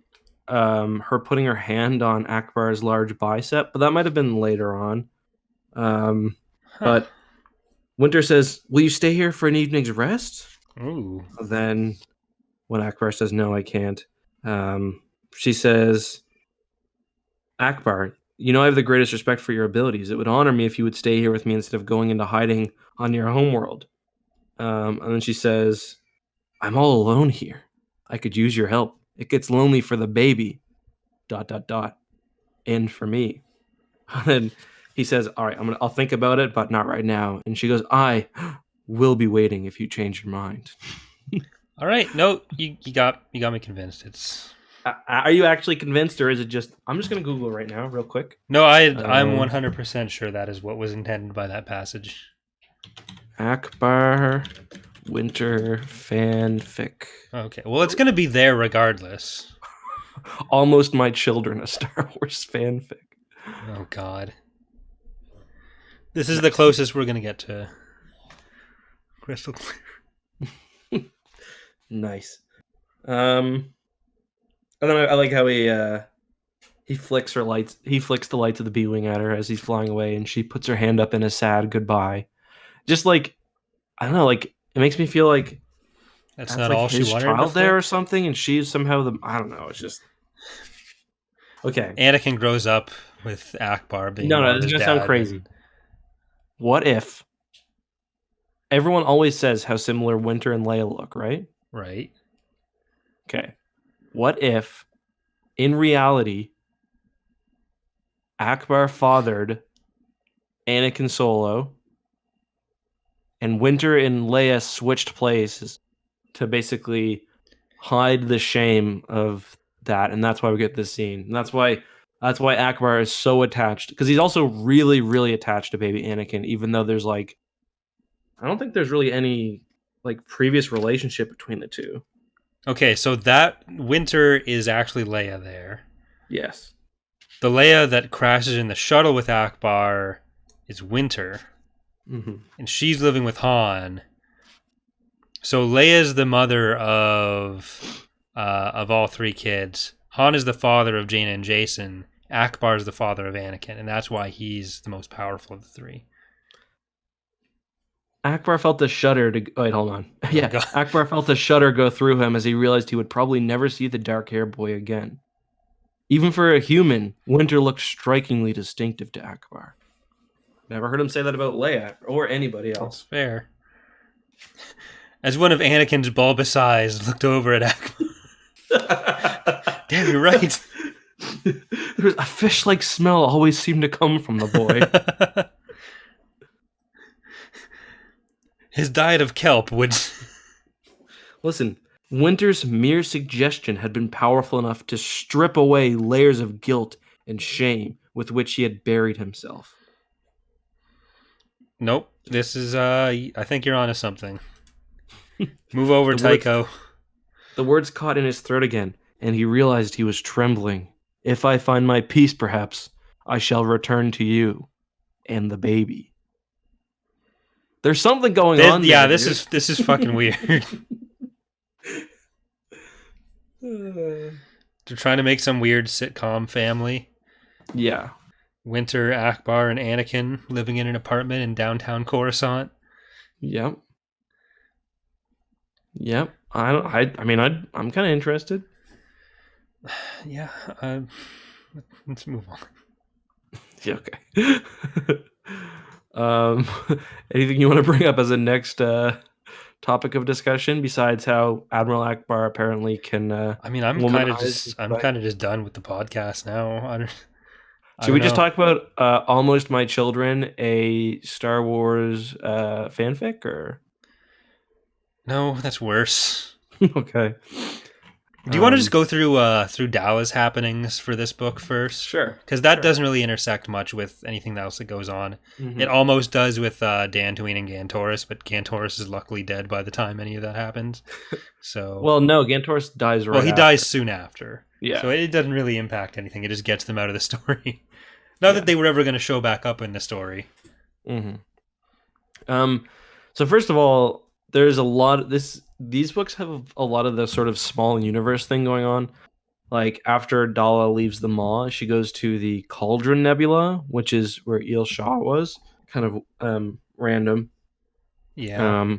Speaker 1: her putting her hand on Ackbar's large bicep, but that might have been later on. But Winter says, "Will you stay here for an evening's rest?"
Speaker 2: Ooh.
Speaker 1: Then when Ackbar says, "No, I can't," she says, "Ackbar, you know I have the greatest respect for your abilities. It would honor me if you would stay here with me instead of going into hiding on your homeworld." And then she says, "I'm all alone here. I could use your help. It gets lonely for the baby. ... And for me." And then he says, "All right, I'll think about it, but not right now." And she goes, "I will be waiting if you change your mind."
Speaker 2: All right, no, you got me convinced. It's.
Speaker 1: Are you actually convinced, or is it just? I'm just gonna Google it right now, real quick.
Speaker 2: No, I'm 100% sure that is what was intended by that passage.
Speaker 1: Ackbar Winter fanfic.
Speaker 2: Okay, well, it's gonna be there regardless.
Speaker 1: Almost My Children, a Star Wars fanfic.
Speaker 2: Oh God, this is the closest we're gonna get to crystal clear.
Speaker 1: Nice. And then I like how he flicks her lights. He flicks the lights of the B-wing at her as he's flying away, and she puts her hand up in a sad goodbye. Just like, I don't know, like it makes me feel like
Speaker 2: that's not like all she wanted.
Speaker 1: Child there or something, and she's somehow the. I don't know. It's just okay.
Speaker 2: Anakin grows up with Ackbar being.
Speaker 1: No, this is gonna sound crazy. What if everyone always says how similar Winter and Leia look, right?
Speaker 2: Right.
Speaker 1: Okay. What if, in reality, Ackbar fathered Anakin Solo, and Winter and Leia switched places to basically hide the shame of that, and that's why we get this scene. And that's why Ackbar is so attached, because he's also really, really attached to baby Anakin, even though there's like, I don't think there's really any like previous relationship between the two.
Speaker 2: Okay, so that Winter is actually Leia there.
Speaker 1: Yes.
Speaker 2: the Leia that crashes in the shuttle with Ackbar is Winter, and she's living with Han. So Leia's the mother of all three kids. Han is the father of Jaina and Jason. Ackbar is the father of Anakin, and that's why he's the most powerful of the three.
Speaker 1: Ackbar felt a shudder to... Wait, hold on. Yeah,
Speaker 2: God.
Speaker 1: Ackbar felt a shudder go through him as he realized he would probably never see the dark-haired boy again. Even for a human, Winter looked strikingly distinctive to Ackbar. Never heard him say that about Leia or anybody else.
Speaker 2: That's fair. As one of Anakin's bulbous eyes looked over at Ackbar. Damn, you're right.
Speaker 1: There's a fish-like smell always seemed to come from the boy.
Speaker 2: His diet of kelp would...
Speaker 1: Listen, Winter's mere suggestion had been powerful enough to strip away layers of guilt and shame with which he had buried himself.
Speaker 2: Nope. This is, I think you're onto something. Move over, Tycho.
Speaker 1: The words caught in his throat again, and he realized he was trembling. If I find my peace, perhaps, I shall return to you and the baby. There's something going on there.
Speaker 2: Yeah, this is fucking weird. They're trying to make some weird sitcom family.
Speaker 1: Yeah.
Speaker 2: Winter, Ackbar, and Anakin living in an apartment in downtown Coruscant.
Speaker 1: Yep. I'm kind of interested.
Speaker 2: Yeah. Let's move on.
Speaker 1: Yeah, okay. Anything you want to bring up as a next topic of discussion besides how Admiral Ackbar apparently can?
Speaker 2: I'm kind of just done with the podcast now.
Speaker 1: Should we just talk about Almost My Children, a Star Wars fanfic, or?
Speaker 2: No, that's worse.
Speaker 1: Okay.
Speaker 2: Do you want to just go through Daala's happenings for this book first?
Speaker 1: Sure.
Speaker 2: Because that doesn't really intersect much with anything else that goes on. Mm-hmm. It almost does with Dantooine and Gantoris, but Gantoris is luckily dead by the time any of that happens. So.
Speaker 1: Well, no, Gantoris dies right.
Speaker 2: Well, he dies soon after.
Speaker 1: Yeah.
Speaker 2: So it doesn't really impact anything. It just gets them out of the story. Not that they were ever going to show back up in the story.
Speaker 1: Mm-hmm. So first of all, there's a lot of this. These books have a lot of the sort of small universe thing going on. Like after Dalla leaves the Maw, she goes to the Cauldron Nebula, which is where Eel Shaw was. Kind of random.
Speaker 2: Yeah.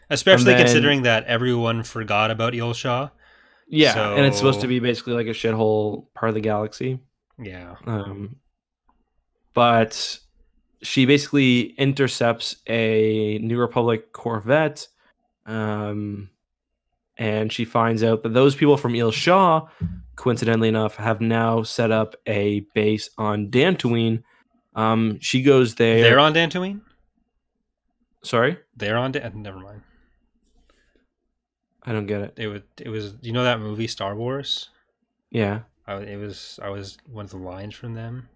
Speaker 2: Especially considering that everyone forgot about Eel Shaw.
Speaker 1: Yeah, and it's supposed to be basically like a shithole part of the galaxy.
Speaker 2: Yeah.
Speaker 1: But she basically intercepts a New Republic Corvette. And she finds out that those people from Eel Shaw, coincidentally enough, have now set up a base on Dantooine. She goes there.
Speaker 2: They're on Dantooine?
Speaker 1: Sorry?
Speaker 2: They're on never mind.
Speaker 1: I don't get it.
Speaker 2: It was you know that movie Star Wars?
Speaker 1: Yeah.
Speaker 2: I was one of the lines from them.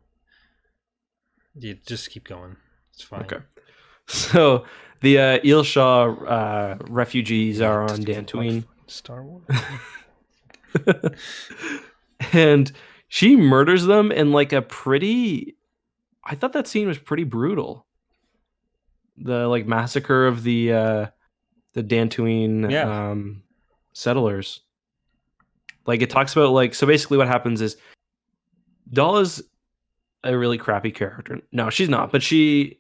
Speaker 2: You just keep going. It's fine.
Speaker 1: Okay. So the Eel Shaw refugees are on Dantooine.
Speaker 2: Star Wars.
Speaker 1: And she murders them in like a pretty... I thought that scene was pretty brutal. The like massacre of the Dantooine settlers. Like it talks about like... So basically what happens is Dalla's a really crappy character. No, she's not. But she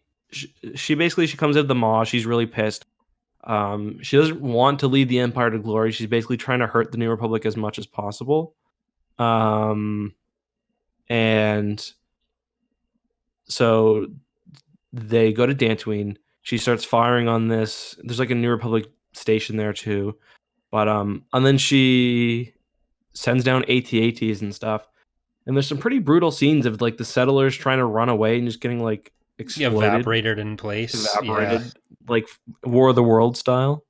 Speaker 1: basically comes out of the Maw. She's really pissed. She doesn't want to lead the Empire to glory. She's basically trying to hurt the New Republic as much as possible. And so they go to Dantooine. She starts firing on this. There's like a New Republic station there too. But and then she sends down AT-ATs and stuff. And there's some pretty brutal scenes of like the settlers trying to run away and just getting like exploded.
Speaker 2: Evaporated in place.
Speaker 1: Like War of the Worlds style.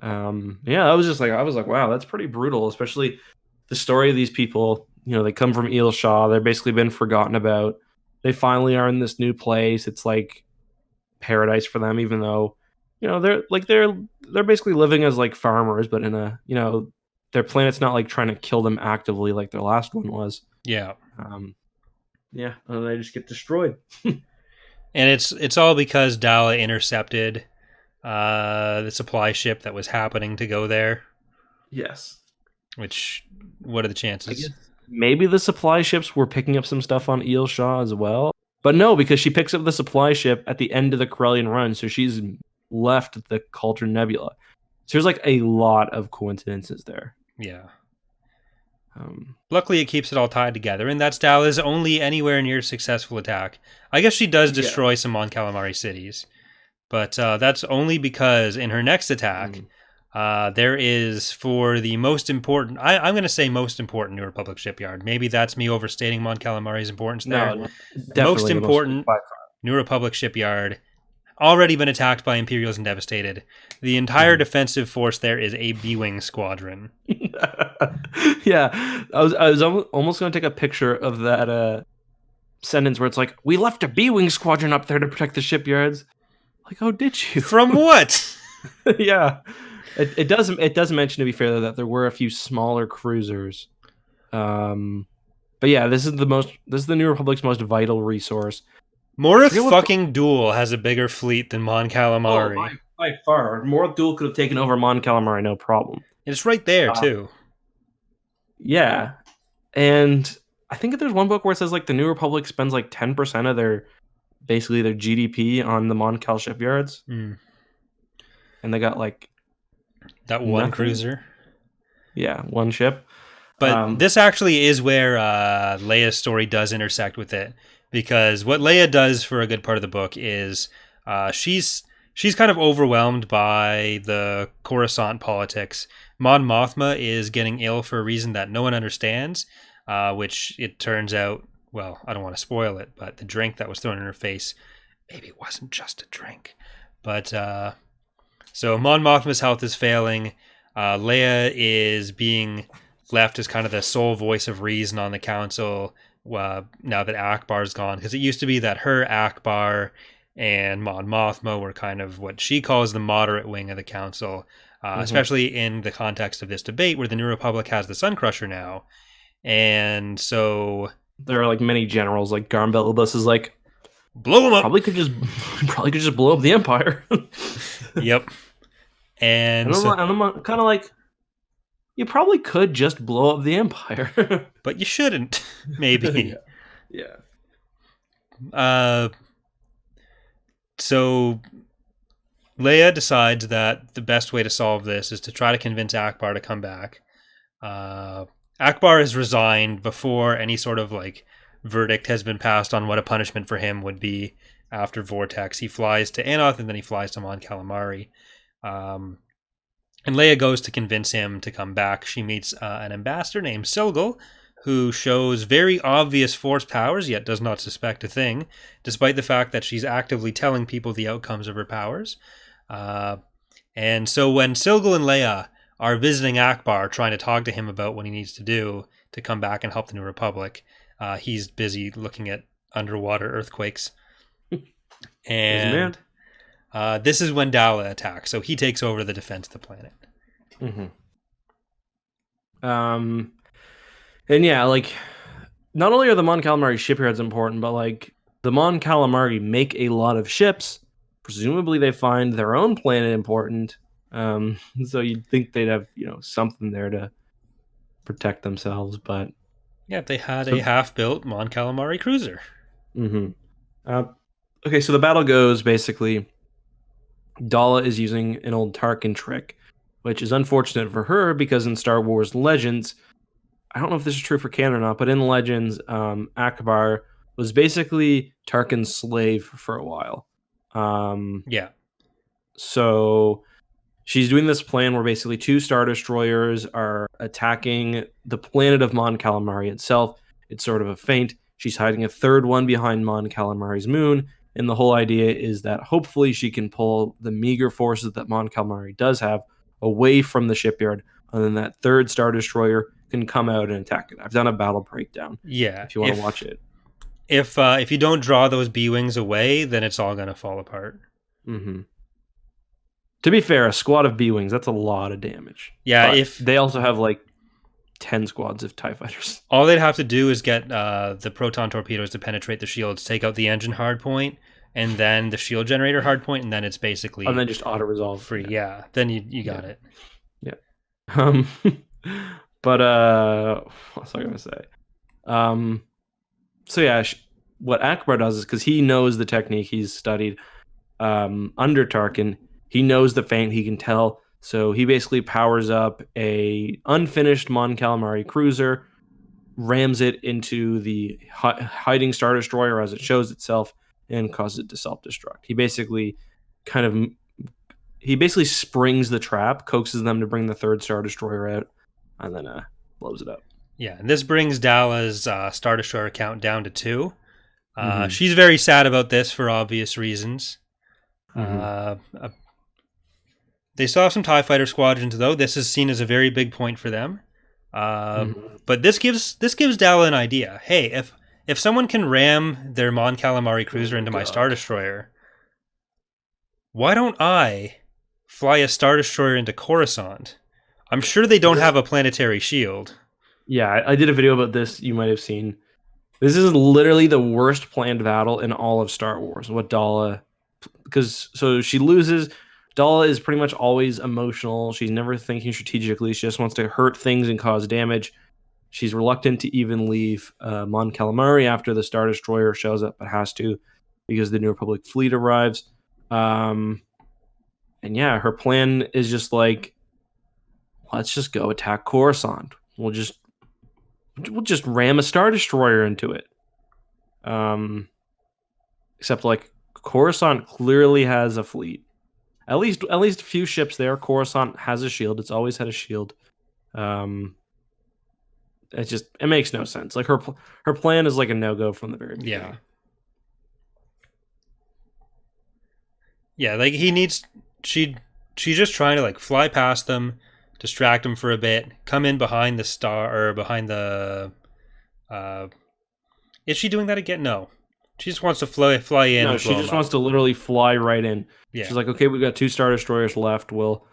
Speaker 1: I was like, wow, that's pretty brutal, especially the story of these people. You know, they come from Eel Shaw. They're basically been forgotten about. They finally are in this new place. It's like paradise for them, even though, you know, they're basically living as like farmers, but in a, you know, their planet's not like trying to kill them actively like their last one was.
Speaker 2: Yeah.
Speaker 1: Yeah, and they just get destroyed.
Speaker 2: And it's all because Daala intercepted the supply ship that was happening to go there.
Speaker 1: Yes.
Speaker 2: Which, what are the
Speaker 1: I
Speaker 2: chances?
Speaker 1: guess maybe the supply ships were picking up some stuff on Eel Shaw as well. But no, because she picks up the supply ship at the end of the Corellian run, so she's left the Cauldron Nebula. So there's like a lot of coincidences there.
Speaker 2: Yeah. Luckily, it keeps it all tied together, and that's Daala's only anywhere near successful attack. I guess she does destroy some Mon Calamari cities, but that's only because in her next attack, there is for the most important... I'm going to say most important New Republic shipyard. Maybe that's me overstating Mon Calamari's importance there.
Speaker 1: No,
Speaker 2: Most important New Republic shipyard, already been attacked by Imperials and devastated. The entire defensive force there is a B-Wing squadron.
Speaker 1: Yeah, I was almost going to take a picture of that sentence where it's like, we left a B-Wing squadron up there to protect the shipyards. Like, oh, did you?
Speaker 2: From what?
Speaker 1: Yeah. It does mention, to be fair, that there were a few smaller cruisers. But yeah, this is the New Republic's most vital resource.
Speaker 2: Morith fucking Duel has a bigger fleet than Mon Calamari.
Speaker 1: Oh, by far. Morith Duel could have taken over Mon Calamari, no problem.
Speaker 2: It's right there, too.
Speaker 1: Yeah. And I think there's one book where it says like the New Republic spends like 10% of their GDP on the Mon Cal shipyards. And they got like
Speaker 2: that one cruiser.
Speaker 1: Yeah, one ship.
Speaker 2: But this actually is where Leia's story does intersect with it, because what Leia does for a good part of the book is she's kind of overwhelmed by the Coruscant politics. Mon Mothma is getting ill for a reason that no one understands, which it turns out, well, I don't want to spoil it, but the drink that was thrown in her face, maybe it wasn't just a drink. But so Mon Mothma's health is failing. Leia is being left as kind of the sole voice of reason on the council now that Ackbar's gone, because it used to be that her, Ackbar, and Mon Mothma were kind of what she calls the moderate wing of the council, especially in the context of this debate where the New Republic has the Sun Crusher now. And so
Speaker 1: there are like many generals, like Garmbelibus is like,
Speaker 2: blow them up.
Speaker 1: Probably could just blow up the Empire.
Speaker 2: Yep. And
Speaker 1: I'm kind of like, you probably could just blow up the Empire.
Speaker 2: But you shouldn't, maybe.
Speaker 1: Yeah.
Speaker 2: So Leia decides that the best way to solve this is to try to convince Ackbar to come back. Ackbar has resigned before any sort of like verdict has been passed on what a punishment for him would be after Vortex. He flies to Anoth and then he flies to Mon Calamari. And Leia goes to convince him to come back. She meets an ambassador named Silgal, who shows very obvious force powers, yet does not suspect a thing, despite the fact that she's actively telling people the outcomes of her powers. And so when Silgal and Leia are visiting Ackbar, trying to talk to him about what he needs to do to come back and help the New Republic, he's busy looking at underwater earthquakes. And this is when Daala attacks, so he takes over the defense of the planet.
Speaker 1: And yeah, like, not only are the Mon Calamari shipyards important, but like the Mon Calamari make a lot of ships. Presumably they find their own planet important. So you'd think they'd have, something there to protect themselves, but
Speaker 2: yeah, they had a half-built Mon Calamari cruiser.
Speaker 1: Okay, so the battle goes basically, Dalla is using an old Tarkin trick, which is unfortunate for her because in Star Wars Legends, I don't know if this is true for canon or not, but in Legends, Ackbar was basically Tarkin's slave for a while.
Speaker 2: Yeah.
Speaker 1: So she's doing this plan where basically 2 Star Destroyers are attacking the planet of Mon Calamari itself. It's sort of a feint. She's hiding a 3rd one behind Mon Calamari's moon. And the whole idea is that hopefully she can pull the meager forces that Mon Calamari does have away from the shipyard. And then that 3rd Star Destroyer can come out and attack it. I've done a battle breakdown.
Speaker 2: Yeah.
Speaker 1: If you want to watch it.
Speaker 2: If you don't draw those B-Wings away, then it's all going to fall apart.
Speaker 1: To be fair, a squad of B-Wings, that's a lot of damage.
Speaker 2: Yeah,
Speaker 1: But
Speaker 2: if
Speaker 1: they also have like 10 squads of TIE fighters.
Speaker 2: all they'd have to do is get the proton torpedoes to penetrate the shields, take out the engine hardpoint, and then the shield generator hardpoint, and then it's basically
Speaker 1: And then just auto-resolve.
Speaker 2: free. Yeah, then you got it.
Speaker 1: Yeah. But what was I gonna say? So yeah, what Ackbar does is, because he knows the technique, he's studied under Tarkin, he knows the feint, he can tell. So he basically powers up a unfinished Mon Calamari cruiser, rams it into the hiding Star Destroyer as it shows itself, and causes it to self-destruct. He basically springs the trap, coaxes them to bring the third Star Destroyer out, and then blows it up.
Speaker 2: Yeah, and this brings Dalla's Star Destroyer count down to 2. She's very sad about this for obvious reasons. They still have some TIE Fighter squadrons, though. This is seen as a very big point for them. But this gives Dalla an idea. Hey, if someone can ram their Mon Calamari cruiser into my Star Destroyer, why don't I fly a Star Destroyer into Coruscant? I'm sure they don't have a planetary shield.
Speaker 1: Yeah, I did a video about this. You might have seen. This is literally the worst planned battle in all of Star Wars. What Dalla, because so she loses. Dalla is pretty much always emotional. She's never thinking strategically. She just wants to hurt things and cause damage. She's reluctant to even leave Mon Calamari after the Star Destroyer shows up, but has to because the New Republic fleet arrives. And yeah, her plan is just like, let's just go attack Coruscant. We'll just ram a Star Destroyer into it. Except like Coruscant clearly has a fleet. At least a few ships there. Coruscant has a shield. It's always had a shield. It makes no sense. Like her plan is like a no-go from the very beginning.
Speaker 2: Yeah, like she's just trying to like fly past them, distract them for a bit, come in behind the star or behind the is she doing that again? No. She just wants to fly in.
Speaker 1: No, she just wants to literally fly right in.
Speaker 2: Yeah.
Speaker 1: She's like, okay, we've got 2 Star Destroyers left. We'll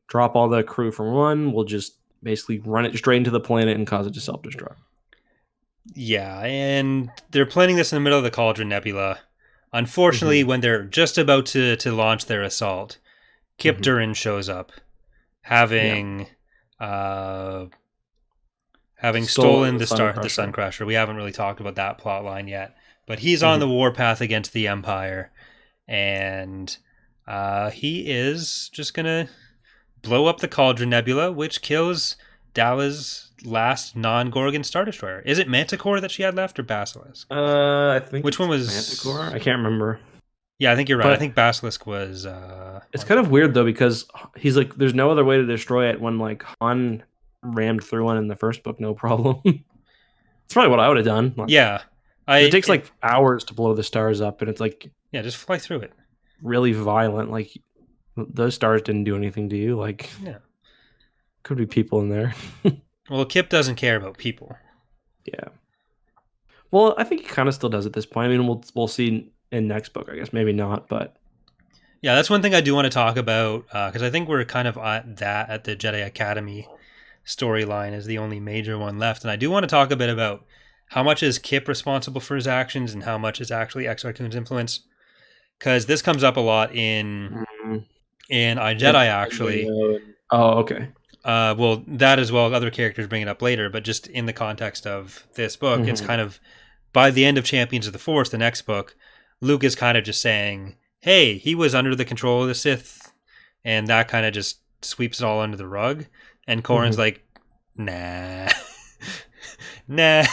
Speaker 1: drop all the crew from one. We'll just basically run it straight into the planet and cause it to self-destruct.
Speaker 2: Yeah, and they're planning this in the middle of the Cauldron Nebula. Unfortunately, when they're just about to launch their assault, Kyp Durron shows up, having stolen the Suncrusher. We haven't really talked about that plot line yet, but he's on the warpath against the Empire, and he is just gonna blow up the Cauldron Nebula, which kills Dalla's last non-Gorgon Star Destroyer. Is it Manticore that she had left, or Basilisk?
Speaker 1: I think
Speaker 2: which one was
Speaker 1: Manticore? I can't remember.
Speaker 2: Yeah, I think you're right.
Speaker 1: But
Speaker 2: I think Basilisk was.
Speaker 1: It's kind of weird though, because he's like, there's no other way to destroy it when like Han rammed through one in the first book, no problem. It's probably what I would have done. Like,
Speaker 2: yeah,
Speaker 1: it takes like hours to blow the stars up, and it's like,
Speaker 2: yeah, just fly through it.
Speaker 1: Really violent. Like those stars didn't do anything to you. Like,
Speaker 2: yeah,
Speaker 1: could be people in there.
Speaker 2: Well, Kyp doesn't care about people.
Speaker 1: Yeah. Well, I think he kind of still does at this point. I mean, we'll see in next book, I guess. Maybe not, but
Speaker 2: yeah, that's one thing I do want to talk about, because I think we're kind of at the Jedi Academy storyline is the only major one left, and I do want to talk a bit about how much is Kyp responsible for his actions and how much is actually Exar Kun's influence, because this comes up a lot in iJedi, actually.
Speaker 1: Oh, okay.
Speaker 2: Well, that as well, other characters bring it up later, but just in the context of this book, it's kind of, by the end of Champions of the Force, the next book, Luke is kind of just saying, hey, he was under the control of the Sith, and that kind of just sweeps it all under the rug, and Corran's like, nah. Nah.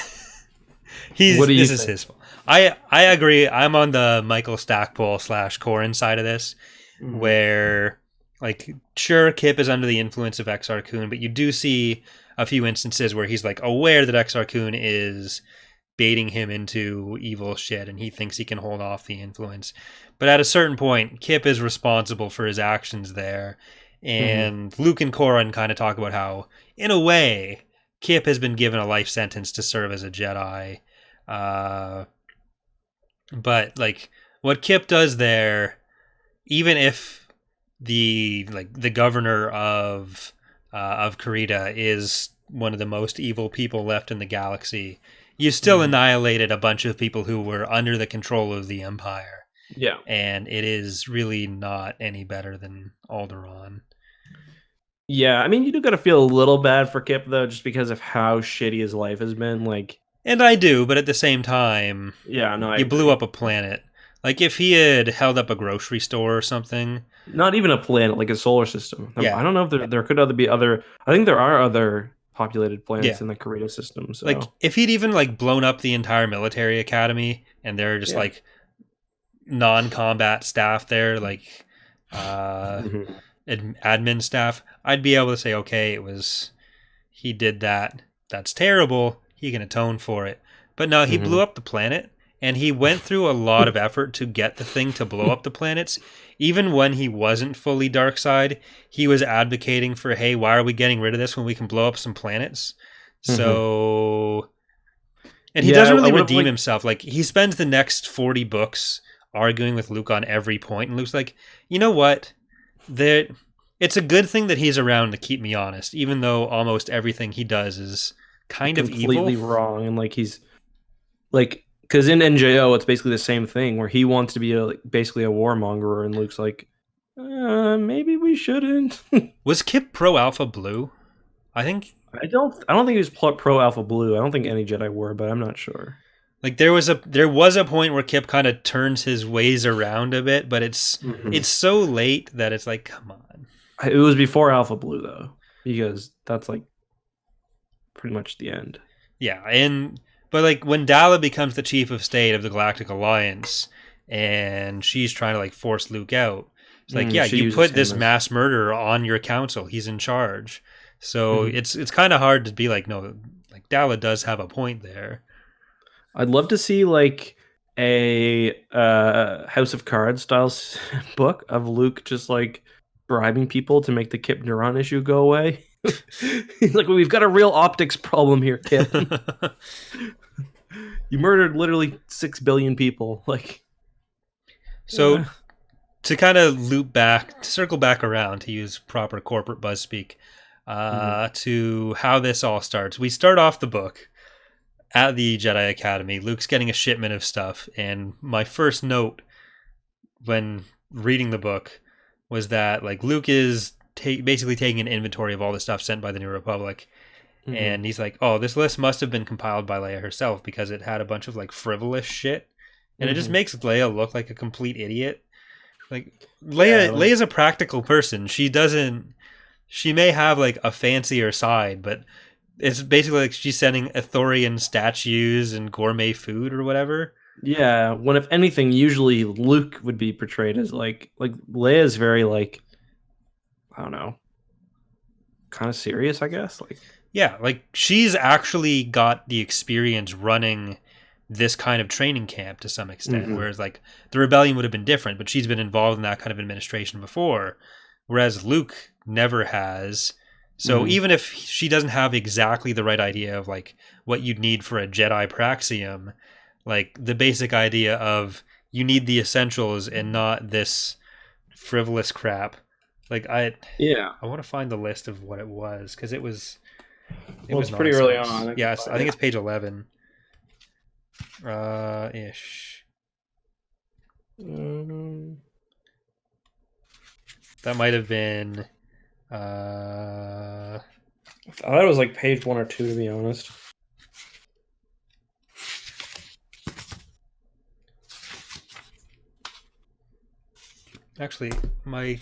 Speaker 2: This is his fault. I agree. I'm on the Michael Stackpole / Corran side of this, where, like, sure, Kyp is under the influence of Exar Kun, but you do see a few instances where he's like aware that Exar Kun is baiting him into evil shit, and he thinks he can hold off the influence. But at a certain point, Kyp is responsible for his actions there, and Luke and Corran kind of talk about how, in a way, Kyp has been given a life sentence to serve as a Jedi. But like what Kyp does there, even if the governor of Karrde is one of the most evil people left in the galaxy, you still annihilated a bunch of people who were under the control of the Empire.
Speaker 1: Yeah.
Speaker 2: And it is really not any better than Alderaan.
Speaker 1: Yeah, I mean, you do got to feel a little bad for Kyp, though, just because of how shitty his life has been. Like,
Speaker 2: and I do, but at the same time,
Speaker 1: yeah, no,
Speaker 2: you blew up a planet. Like, if he had held up a grocery store or something.
Speaker 1: Not even a planet, like a solar system.
Speaker 2: Yeah.
Speaker 1: I don't know if there could be other. I think there are other populated planets in the Karrde system. So,
Speaker 2: like, if he'd even like blown up the entire military academy, and they're just like non-combat staff there, like admin staff, I'd be able to say, okay, he did that. That's terrible. He can atone for it. But no, he blew up the planet, and he went through a lot of effort to get the thing to blow up the planets. Even when he wasn't fully dark side, he was advocating for, hey, why are we getting rid of this when we can blow up some planets? So, and he doesn't really redeem himself. Like, he spends the next 40 books arguing with Luke on every point, and Luke's like, you know what? It's a good thing that he's around to keep me honest, even though almost everything he does is kind of evil.
Speaker 1: Completely wrong, and like he's like, because in NJO it's basically the same thing where he wants to be basically a warmonger, and Luke's like, maybe we shouldn't.
Speaker 2: Was Kyp pro Alpha Blue? I don't
Speaker 1: think he was pro Alpha Blue. I don't think any Jedi were, but I'm not sure.
Speaker 2: Like, there was a point where Kyp kind of turns his ways around a bit, but it's so late that it's like, come on.
Speaker 1: It was before Alpha Blue, though, because that's like pretty much the end.
Speaker 2: Yeah, but like when Dalla becomes the chief of state of the Galactic Alliance, and she's trying to like force Luke out, it's like, yeah, you put this mass murderer on your council. He's in charge. So it's kind of hard to be like, no, like Dalla does have a point there.
Speaker 1: I'd love to see like a House of Cards style book of Luke just like bribing people to make the Kyp Durron issue go away. He's like, well, we've got a real optics problem here, Kyp. You murdered literally 6 billion people. Like,
Speaker 2: so to kind of circle back around, to use proper corporate buzz speak, to how this all starts. We start off the book at the Jedi Academy. Luke's getting a shipment of stuff, and my first note when reading the book was that like Luke is basically taking an inventory of all the stuff sent by the New Republic, and he's like, oh, this list must have been compiled by Leia herself, because it had a bunch of like frivolous shit, and it just makes Leia look like a complete idiot. Like, Leia's a practical person. She may have like a fancier side, but it's basically like she's sending Ithorian statues and gourmet food or whatever.
Speaker 1: Yeah, when if anything, usually Luke would be portrayed as like Leia's very like, I don't know, kind of serious, I guess. Like,
Speaker 2: yeah, like she's actually got the experience running this kind of training camp to some extent, whereas like the rebellion would have been different, but she's been involved in that kind of administration before, whereas Luke never has. So even if she doesn't have exactly the right idea of like what you'd need for a Jedi praxium, like the basic idea of you need the essentials and not this frivolous crap. Like I want to find the list of what it was, because it was
Speaker 1: pretty early on.
Speaker 2: Yes, I think it's page 11. Ish. That might have been.
Speaker 1: I thought it was like page 1 or 2, to be honest.
Speaker 2: Actually, my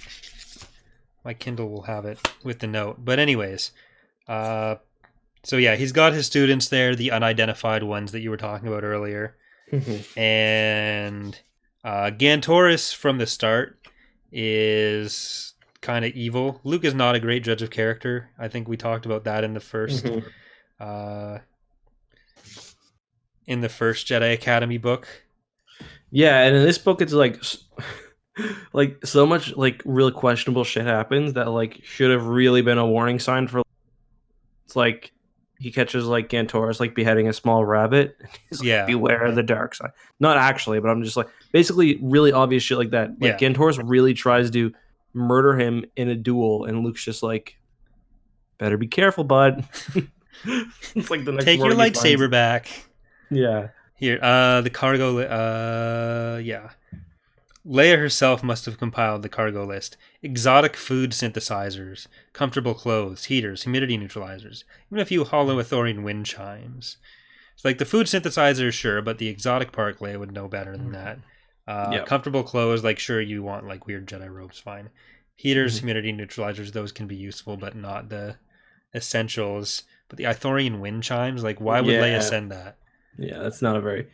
Speaker 2: Kindle will have it with the note. But anyways, so yeah, he's got his students there, the unidentified ones that you were talking about earlier. And Gantoris from the start is kind of evil. Luke is not a great judge of character. I think we talked about that in the first Jedi Academy book. Yeah,
Speaker 1: and in this book it's like so much like really questionable shit happens that like should have really been a warning sign for. It's like he catches like Gantoris like beheading a small rabbit. He's like, beware of the dark side. Not actually, but I'm just like basically really obvious shit like that. Like Gantoris really tries to murder him in a duel, and Luke's just like, better be careful, bud. It's like the next
Speaker 2: Take your
Speaker 1: morning he finds
Speaker 2: lightsaber
Speaker 1: it.
Speaker 2: back.
Speaker 1: Yeah.
Speaker 2: Here, the cargo. Yeah. Leia herself must have compiled the cargo list. Exotic food synthesizers, comfortable clothes, heaters, humidity neutralizers, even a few hollow Ithorian wind chimes. It's like the food synthesizers, sure, but the exotic part, Leia would know better than that.
Speaker 1: Yep.
Speaker 2: Comfortable clothes, like sure you want like weird Jedi robes, fine. Heaters, humidity neutralizers, those can be useful, but not the essentials. But the Ithorian wind chimes, like why would Leia send that?
Speaker 1: Yeah, that's not a very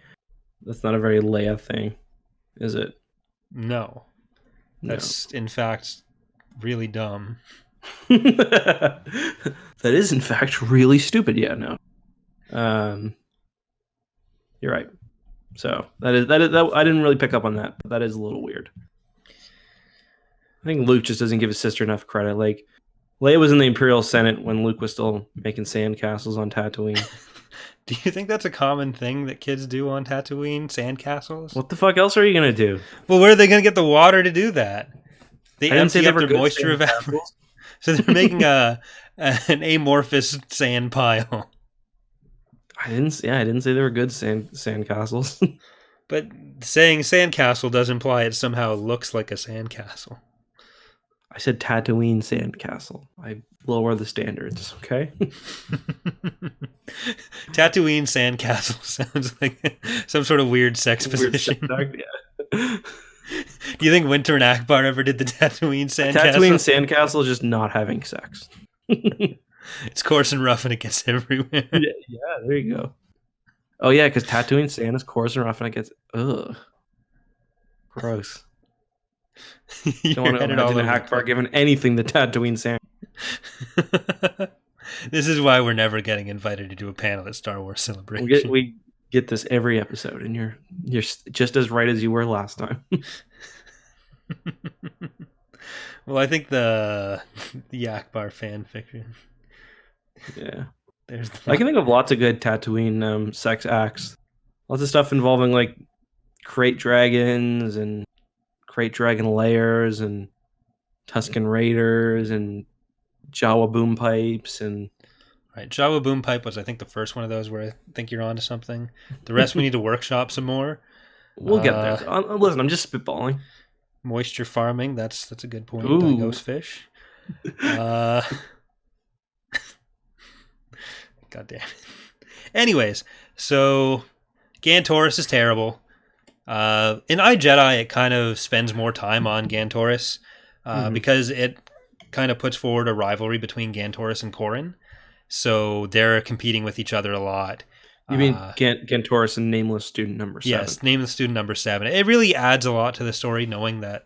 Speaker 1: Leia thing, is it?
Speaker 2: No. That's in fact really dumb.
Speaker 1: That is in fact really stupid. Yeah, no. You're right. So that I didn't really pick up on that, but that is a little weird. I think Luke just doesn't give his sister enough credit. Like, Leia was in the Imperial Senate when Luke was still making sandcastles on Tatooine.
Speaker 2: Do you think that's a common thing that kids do on Tatooine? Sandcastles?
Speaker 1: What the fuck else are you gonna do?
Speaker 2: Well, where are they gonna get the water to do that? They
Speaker 1: I didn't say
Speaker 2: empty
Speaker 1: they
Speaker 2: up
Speaker 1: were
Speaker 2: their
Speaker 1: good
Speaker 2: moisture
Speaker 1: sandcastles.
Speaker 2: evaporation. So they're making an amorphous sand pile.
Speaker 1: I didn't say they were good sandcastles.
Speaker 2: But saying sandcastle does imply it somehow looks like a sandcastle.
Speaker 1: I said Tatooine sandcastle. I lower the standards, okay?
Speaker 2: Tatooine sandcastle sounds like some sort of weird sex position.
Speaker 1: Yeah.
Speaker 2: Do you think Winter and Ackbar ever did the Tatooine sandcastle?
Speaker 1: Tatooine sandcastle is just not having sex.
Speaker 2: It's coarse and rough and it gets everywhere.
Speaker 1: Yeah, there you go. Oh yeah, because Tatooine sand is coarse and rough and it gets gross. Don't want to imagine Ackbar giving anything to Tatooine sand.
Speaker 2: This is why we're never getting invited to do a panel at Star Wars Celebration.
Speaker 1: We get this every episode, and you're just as right as you were last time.
Speaker 2: Well, I think the Ackbar fan fiction.
Speaker 1: Yeah, I can think of lots of good Tatooine sex acts. Lots of stuff involving like crate dragons and crate dragon layers and Tusken Raiders and Jawa boom pipes and.
Speaker 2: Right, Jawa boom pipe was I think the first one of those where I think you're onto something. The rest we need to workshop some more.
Speaker 1: We'll get there. Listen, I'm just spitballing.
Speaker 2: Moisture farming, that's a good point.
Speaker 1: Ooh.
Speaker 2: Ghost fish. God damn it. Anyways, so Gantoris is terrible. In iJedi, it kind of spends more time on Gantoris because it kind of puts forward a rivalry between Gantoris and Corran. So they're competing with each other a lot.
Speaker 1: You mean Gantoris and Nameless Student Number 7?
Speaker 2: Yes, Nameless Student Number 7. It really adds a lot to the story knowing that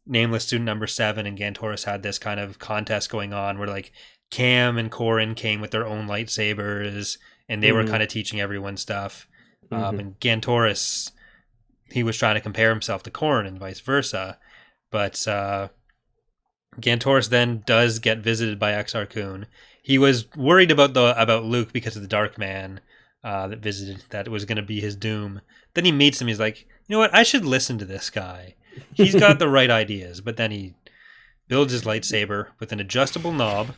Speaker 2: Nameless Student Number 7 and Gantoris had this kind of contest going on where like Cam and Corran came with their own lightsabers and they were kind of teaching everyone stuff. And Gantoris, he was trying to compare himself to Corran and vice versa. But Gantoris then does get visited by Exar Kun. He was worried about Luke because of the Dark Man that visited, that was going to be his doom. Then he meets him. He's like, you know what? I should listen to this guy. He's got the right ideas. But then he builds his lightsaber with an adjustable knob.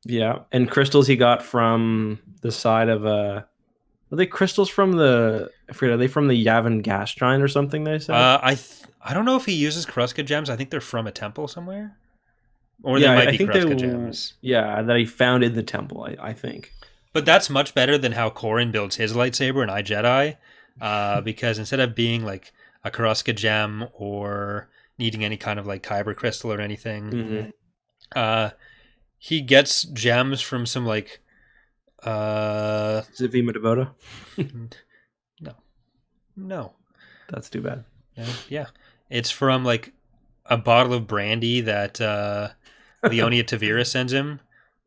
Speaker 1: Yeah, and crystals he got from the side of Are they crystals from the? I forget. Are they from the Yavin gas giant or something? They said.
Speaker 2: I don't know if he uses Karrde gems. I think they're from a temple somewhere, or they might be Karrde gems.
Speaker 1: Yeah, that he found in the temple. I think.
Speaker 2: But that's much better than how Corran builds his lightsaber in iJedi, because instead of being like a Karrde gem or needing any kind of like kyber crystal or anything, he gets gems from some like.
Speaker 1: Is it Vima Devoto?
Speaker 2: No.
Speaker 1: That's too bad.
Speaker 2: Yeah. It's from like a bottle of brandy that Leonia Tavira sends him,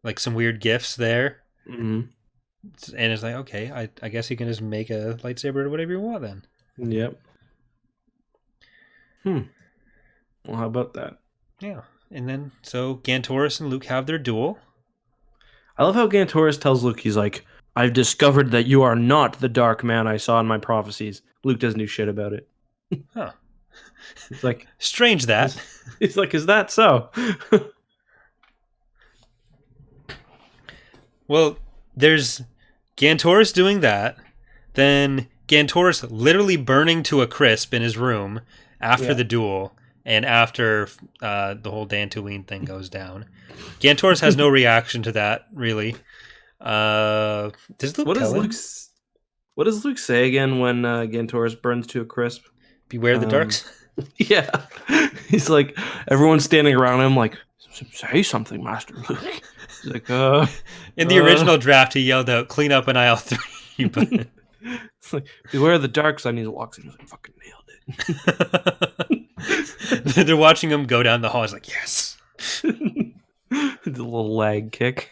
Speaker 2: like some weird gifts there. And it's like, okay, I guess you can just make a lightsaber or whatever you want then.
Speaker 1: Yep. Well, how about that?
Speaker 2: Yeah. And then, so Gantoris and Luke have their duel.
Speaker 1: I love how Gantoris tells Luke, he's like, I've discovered that you are not the dark man I saw in my prophecies. Luke doesn't do shit about it.
Speaker 2: Huh.
Speaker 1: It's like
Speaker 2: strange that.
Speaker 1: It's like, is that so?
Speaker 2: Well, there's Gantoris doing that, then Gantoris literally burning to a crisp in his room after the duel, and after the whole Dantooine thing goes down. Gantoris has no reaction to that, really. Does Luke tell him?
Speaker 1: What does Luke say again when Gantoris burns to a crisp?
Speaker 2: Beware the darks.
Speaker 1: Yeah. He's like, everyone's standing around him like, say something, Master Luke. He's like,
Speaker 2: In the original draft, he yelled out, clean up in aisle 3. But
Speaker 1: it's like, beware the dark side. And he walks in and he's like, fucking nailed
Speaker 2: it. They're watching him go down the hall. He's like, yes.
Speaker 1: The little leg kick.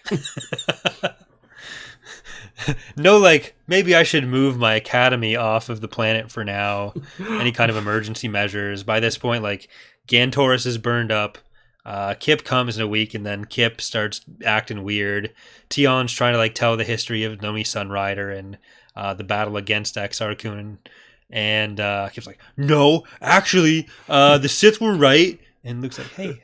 Speaker 2: No, like, maybe I should move my academy off of the planet for now. Any kind of emergency measures. By this point, like, Gantoris is burned up. Kyp comes in a week, and then Kyp starts acting weird. Tion's trying to, like, tell the history of Nomi Sunrider and the battle against Exar-kun. And Kyp's like, no, actually, the Sith were right. And Luke's like, hey,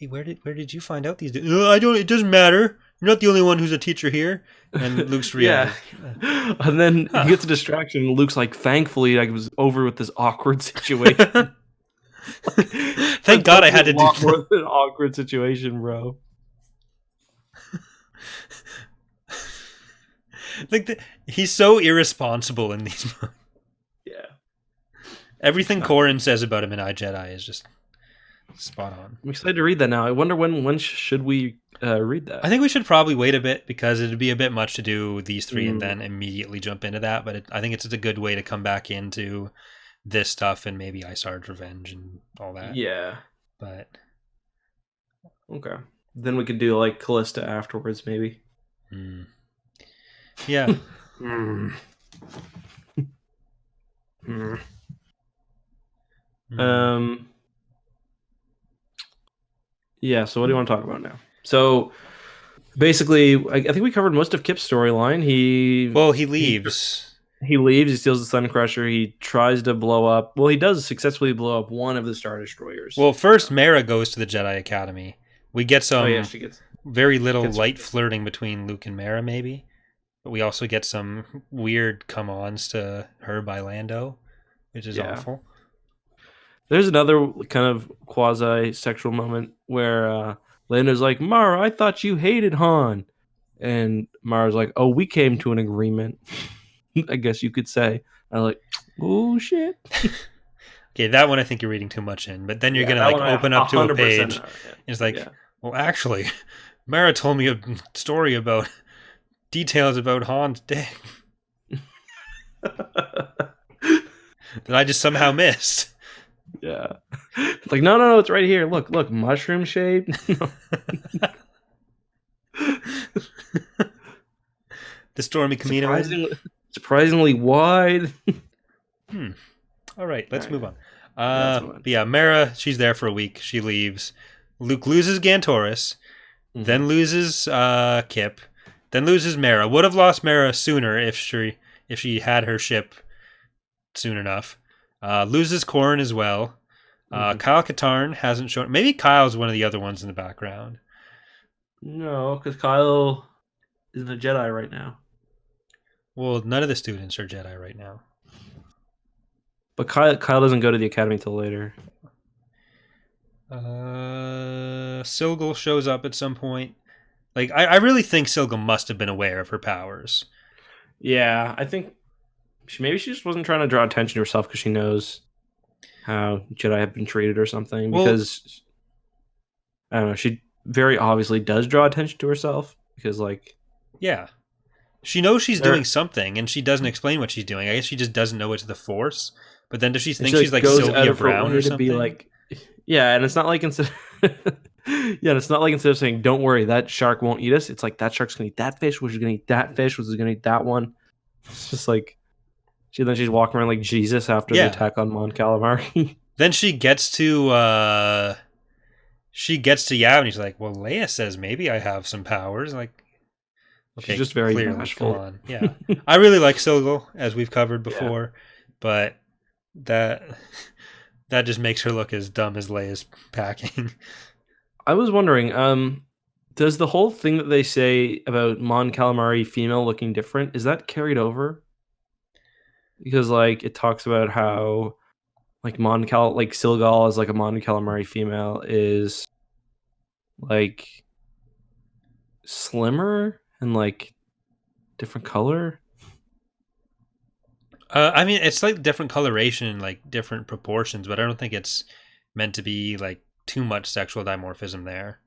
Speaker 2: where did you find out these days? It doesn't matter. You're not the only one who's a teacher here. And Luke's reacting.
Speaker 1: Yeah. And then he gets a distraction, and Luke's like, thankfully, I was over with this awkward situation.
Speaker 2: Thank God I had to do
Speaker 1: that. An awkward situation, bro.
Speaker 2: Like he's so irresponsible in these movies.
Speaker 1: Yeah.
Speaker 2: Everything Corran says about him in iJedi is just spot on.
Speaker 1: I'm excited to read that now. I wonder when should we read that?
Speaker 2: I think we should probably wait a bit because it'd be a bit much to do these three and then immediately jump into that. But I think it's a good way to come back into this stuff and maybe Isard's Revenge and all that.
Speaker 1: Yeah.
Speaker 2: But
Speaker 1: okay. Then we could do like Callista afterwards, maybe.
Speaker 2: Yeah.
Speaker 1: Yeah, so what do you want to talk about now? So basically, I think we covered most of Kyp's storyline. He
Speaker 2: leaves.
Speaker 1: He leaves, he steals the Sun Crusher, he tries to blow up. Well, he does successfully blow up one of the Star Destroyers.
Speaker 2: Well, first Mara goes to the Jedi Academy. We get some very little light flirting between Luke and Mara, maybe. But we also get some weird come-ons to her by Lando, which is awful.
Speaker 1: There's another kind of quasi-sexual moment where Lando's like, Mara, I thought you hated Han. And Mara's like, oh, we came to an agreement. I guess you could say. I'm like, oh, shit.
Speaker 2: Okay, that one I think you're reading too much in. But then you're going to like open up to a page. And it's like, well, actually, Mara told me a story about details about Han's dick that I just somehow missed.
Speaker 1: Yeah. It's like, no, it's right here. Look, mushroom shaped.
Speaker 2: The Stormy Camino.
Speaker 1: Surprisingly wide.
Speaker 2: All right, let's move on. But yeah, Mara, she's there for a week. She leaves. Luke loses Gantoris, then loses Kyp, then loses Mara. Would have lost Mara sooner if she had her ship soon enough. Loses Corran as well. Kyle Katarn hasn't shown. Maybe Kyle's one of the other ones in the background.
Speaker 1: No, because Kyle isn't a Jedi right now.
Speaker 2: Well, none of the students are Jedi right now.
Speaker 1: But Kyle doesn't go to the academy till later.
Speaker 2: Silgal shows up at some point. Like, I really think Silgal must have been aware of her powers.
Speaker 1: Yeah, I think maybe she just wasn't trying to draw attention to herself because she knows how Jedi have been treated or something. Because, I don't know, she very obviously does draw attention to herself. Because, like...
Speaker 2: Yeah. She knows she's doing something, and she doesn't explain what she's doing. I guess she just doesn't know it's the Force. But then does she think she's like Sylvia Brown or something? Be like,
Speaker 1: yeah, and it's not like instead of saying, don't worry, that shark won't eat us, it's like, that shark's going to eat that fish, which is going to eat that fish, which is going to eat that one. It's just like, she's walking around like Jesus after the attack on Mon Calamari.
Speaker 2: Then she gets to Yavin, and he's like, well, Leia says maybe I have some powers. Like, okay,
Speaker 1: she's just very bashful.
Speaker 2: Come on. Yeah. I really like Silgal, as we've covered before, but that That just makes her look as dumb as Leia's packing.
Speaker 1: I was wondering, does the whole thing that they say about Mon Calamari female looking different, is that carried over? Because like it talks about how like Silgal as like a Mon Calamari female is like slimmer and like different color.
Speaker 2: I mean, it's like different coloration and like different proportions, but I don't think it's meant to be like too much sexual dimorphism there.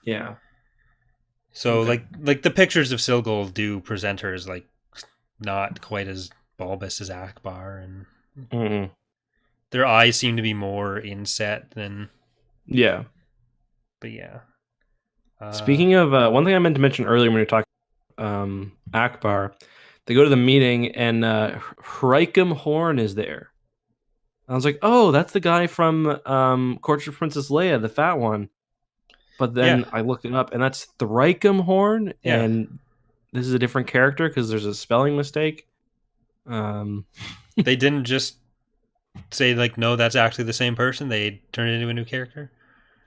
Speaker 1: Yeah.
Speaker 2: So
Speaker 1: Okay.
Speaker 2: like the pictures of Silgal do present her as like not quite as bulbous as Ackbar, and
Speaker 1: Mm-hmm.
Speaker 2: their eyes seem to be more inset than.
Speaker 1: Yeah.
Speaker 2: But yeah.
Speaker 1: Speaking of one thing I meant to mention earlier when we were talking Ackbar, they go to the meeting and Hraikum Horn is there. I was like, oh, that's the guy from Courtship of Princess Leia, the fat one. But then I looked it up, and that's Thrycum Horn,
Speaker 2: Yeah.
Speaker 1: and this is a different character because there's a spelling mistake.
Speaker 2: They didn't just say like, no, that's actually the same person. They turned it into a new character.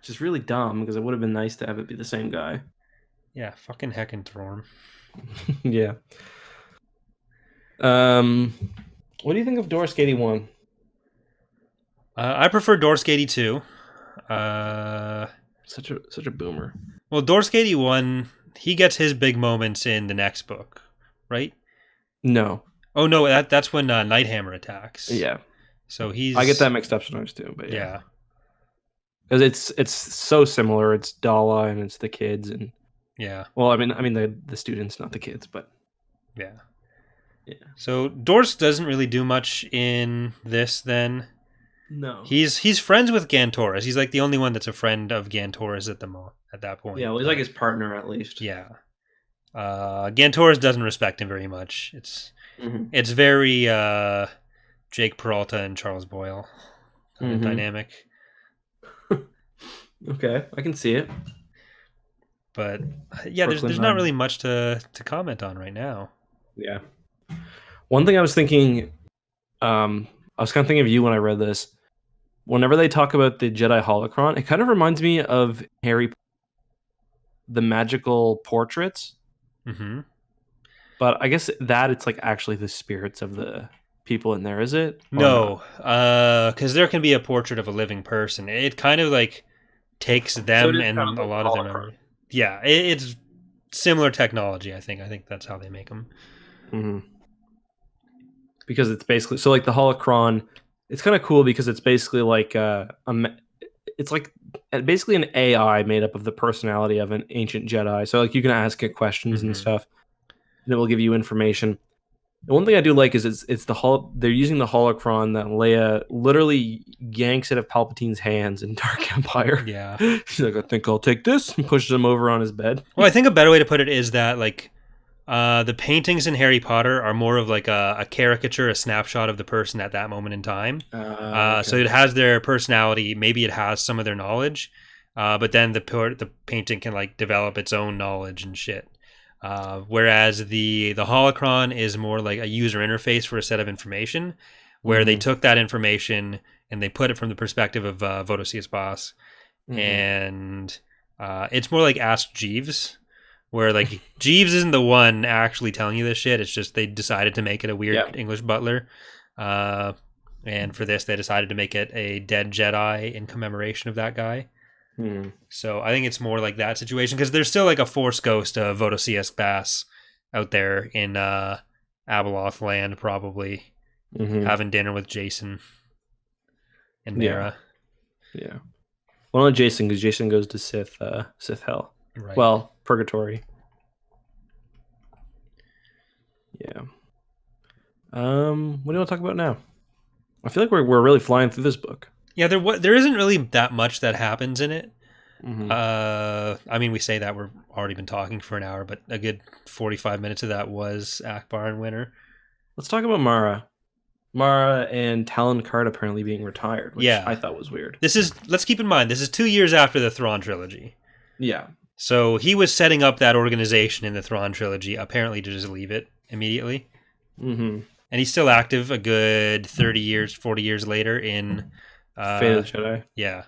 Speaker 1: Which is really dumb because it would have been nice to have it be the same guy.
Speaker 2: Yeah, fucking heckin' Thorm.
Speaker 1: Yeah. What do you think of Dorsky 81?
Speaker 2: I prefer Dorsk 82.
Speaker 1: Such a boomer.
Speaker 2: Well, Dorsk 81, he gets his big moments in the next book, right?
Speaker 1: No.
Speaker 2: Oh no, that's when Nighthammer attacks.
Speaker 1: Yeah.
Speaker 2: So he's.
Speaker 1: I get that mixed up sometimes too, but
Speaker 2: yeah.
Speaker 1: Because it's so similar. It's Dalla and it's the kids and.
Speaker 2: Yeah.
Speaker 1: Well, I mean the students, not the kids, but.
Speaker 2: Yeah.
Speaker 1: Yeah.
Speaker 2: So Dorsk doesn't really do much in this then.
Speaker 1: No.
Speaker 2: He's friends with Gantoris. He's like the only one that's a friend of Gantoris at that point.
Speaker 1: Yeah, well, he's like his partner at least.
Speaker 2: Yeah. Gantoris doesn't respect him very much. It's very Jake Peralta and Charles Boyle dynamic.
Speaker 1: Okay, I can see it.
Speaker 2: But yeah, there's not really much to comment on right now.
Speaker 1: Yeah. One thing I was thinking, I was kind of thinking of you when I read this. Whenever they talk about the Jedi Holocron, it kind of reminds me of Harry Potter, the magical portraits.
Speaker 2: Mm-hmm.
Speaker 1: But I guess that it's like actually the spirits of the people in there, is it?
Speaker 2: No, because there can be a portrait of a living person. It kind of like takes them and
Speaker 1: kind of
Speaker 2: a lot of their memory. Yeah, it's similar technology. I think that's how they make them.
Speaker 1: Mm-hmm. Because it's basically so like the Holocron. It's kind of cool because it's basically like it's like basically an AI made up of the personality of an ancient Jedi. So like you can ask it questions and stuff, and it will give you information. The one thing I do like is it's they're using the Holocron that Leia literally yanks it out of Palpatine's hands in Dark Empire.
Speaker 2: Yeah,
Speaker 1: she's like, I think I'll take this, and pushes him over on his bed.
Speaker 2: Well, I think a better way to put it is that like the paintings in Harry Potter are more of like a caricature, a snapshot of the person at that moment in time. Okay. So it has their personality. Maybe it has some of their knowledge, but then the painting can like develop its own knowledge and shit. Whereas the Holocron is more like a user interface for a set of information, where they took that information and they put it from the perspective of Vodosius Boss, and it's more like Ask Jeeves. Where like Jeeves isn't the one actually telling you this shit. It's just they decided to make it a weird English butler. And for this, they decided to make it a dead Jedi in commemoration of that guy. So I think it's more like that situation because there's still like a Force ghost of Vodosius Bass out there in Abeloth land, probably having dinner with Jason and Mara.
Speaker 1: Yeah. Well, not Jason, because Jason goes to Sith Hell. Right. Well, Purgatory. Yeah. What do you want to talk about now? I feel like we're really flying through this book.
Speaker 2: Yeah, there isn't really that much that happens in it. I mean, we say that we've already been talking for an hour, but a good 45 minutes of that was Ackbar and Winter.
Speaker 1: Let's talk about Mara. Mara and Talon Karrde apparently being retired, which I thought was weird.
Speaker 2: Let's keep in mind, this is 2 years after the Thrawn trilogy.
Speaker 1: Yeah.
Speaker 2: So he was setting up that organization in the Thrawn trilogy, apparently to just leave it immediately. And he's still active a good 30 years, 40 years later in
Speaker 1: Fate of the Jedi.
Speaker 2: Yeah.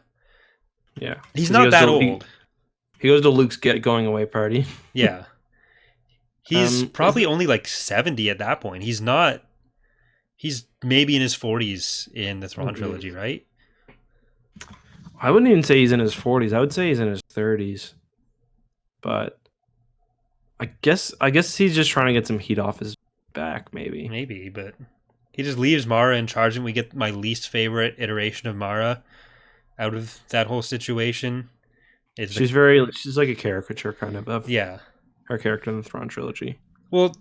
Speaker 1: Yeah.
Speaker 2: He's
Speaker 1: 'Cause
Speaker 2: not that
Speaker 1: to,
Speaker 2: old.
Speaker 1: He goes to Luke's going away party.
Speaker 2: Yeah. He's
Speaker 1: Is
Speaker 2: probably only like 70 at that point. He's not. He's maybe in his 40s in the Thrawn trilogy, right?
Speaker 1: I wouldn't even say he's in his 40s. I would say he's in his 30s. But I guess he's just trying to get some heat off his back, maybe.
Speaker 2: Maybe, but he just leaves Mara in charge, and we get my least favorite iteration of Mara out of that whole situation.
Speaker 1: She's like a caricature kind of her character in the Thrawn trilogy.
Speaker 2: Well,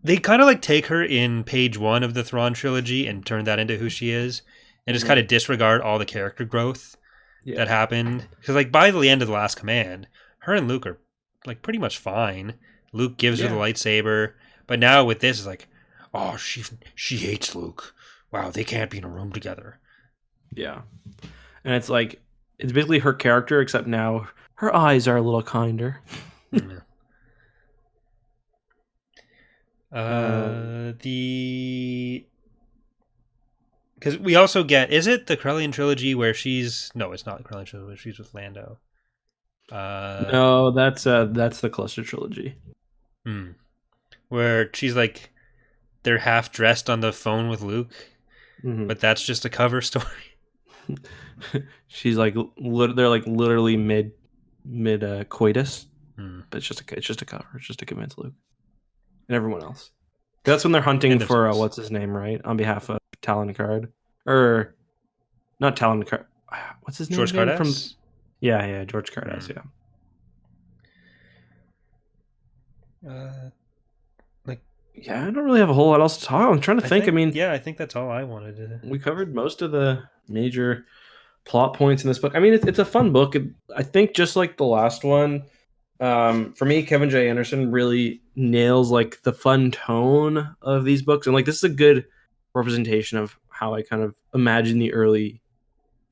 Speaker 2: they kind of like take her in page 1 of the Thrawn trilogy and turn that into who she is, and just kind of disregard all the character growth that happened. Because like by the end of The Last Command, her and Luke are like pretty much fine. Luke gives her the lightsaber, but now with this, it's like, oh, she hates Luke. Wow, they can't be in a room together.
Speaker 1: Yeah, and it's like it's basically her character, except now her eyes are a little kinder.
Speaker 2: Because we also get, is it the Corellian trilogy where she's, no, it's not the Corellian trilogy where she's with Lando.
Speaker 1: No, that's the Cluster trilogy.
Speaker 2: Where she's like, they're half dressed on the phone with Luke, but that's just a cover story.
Speaker 1: She's like, they're like literally mid coitus, but it's just a cover. It's just to convince Luke and everyone else. That's when they're hunting for what's his name, right? On behalf of Talon Karrde, or not Talon Karrde. What's his name?
Speaker 2: George Karrde.
Speaker 1: George Karrde. Yeah. I don't really have a whole lot else to talk. I'm trying to think.
Speaker 2: I think that's all I wanted to.
Speaker 1: We covered most of the major plot points in this book. I mean, it's a fun book. I think just like the last one, for me, Kevin J. Anderson really nails like the fun tone of these books, and like this is a good representation of how I kind of imagine the early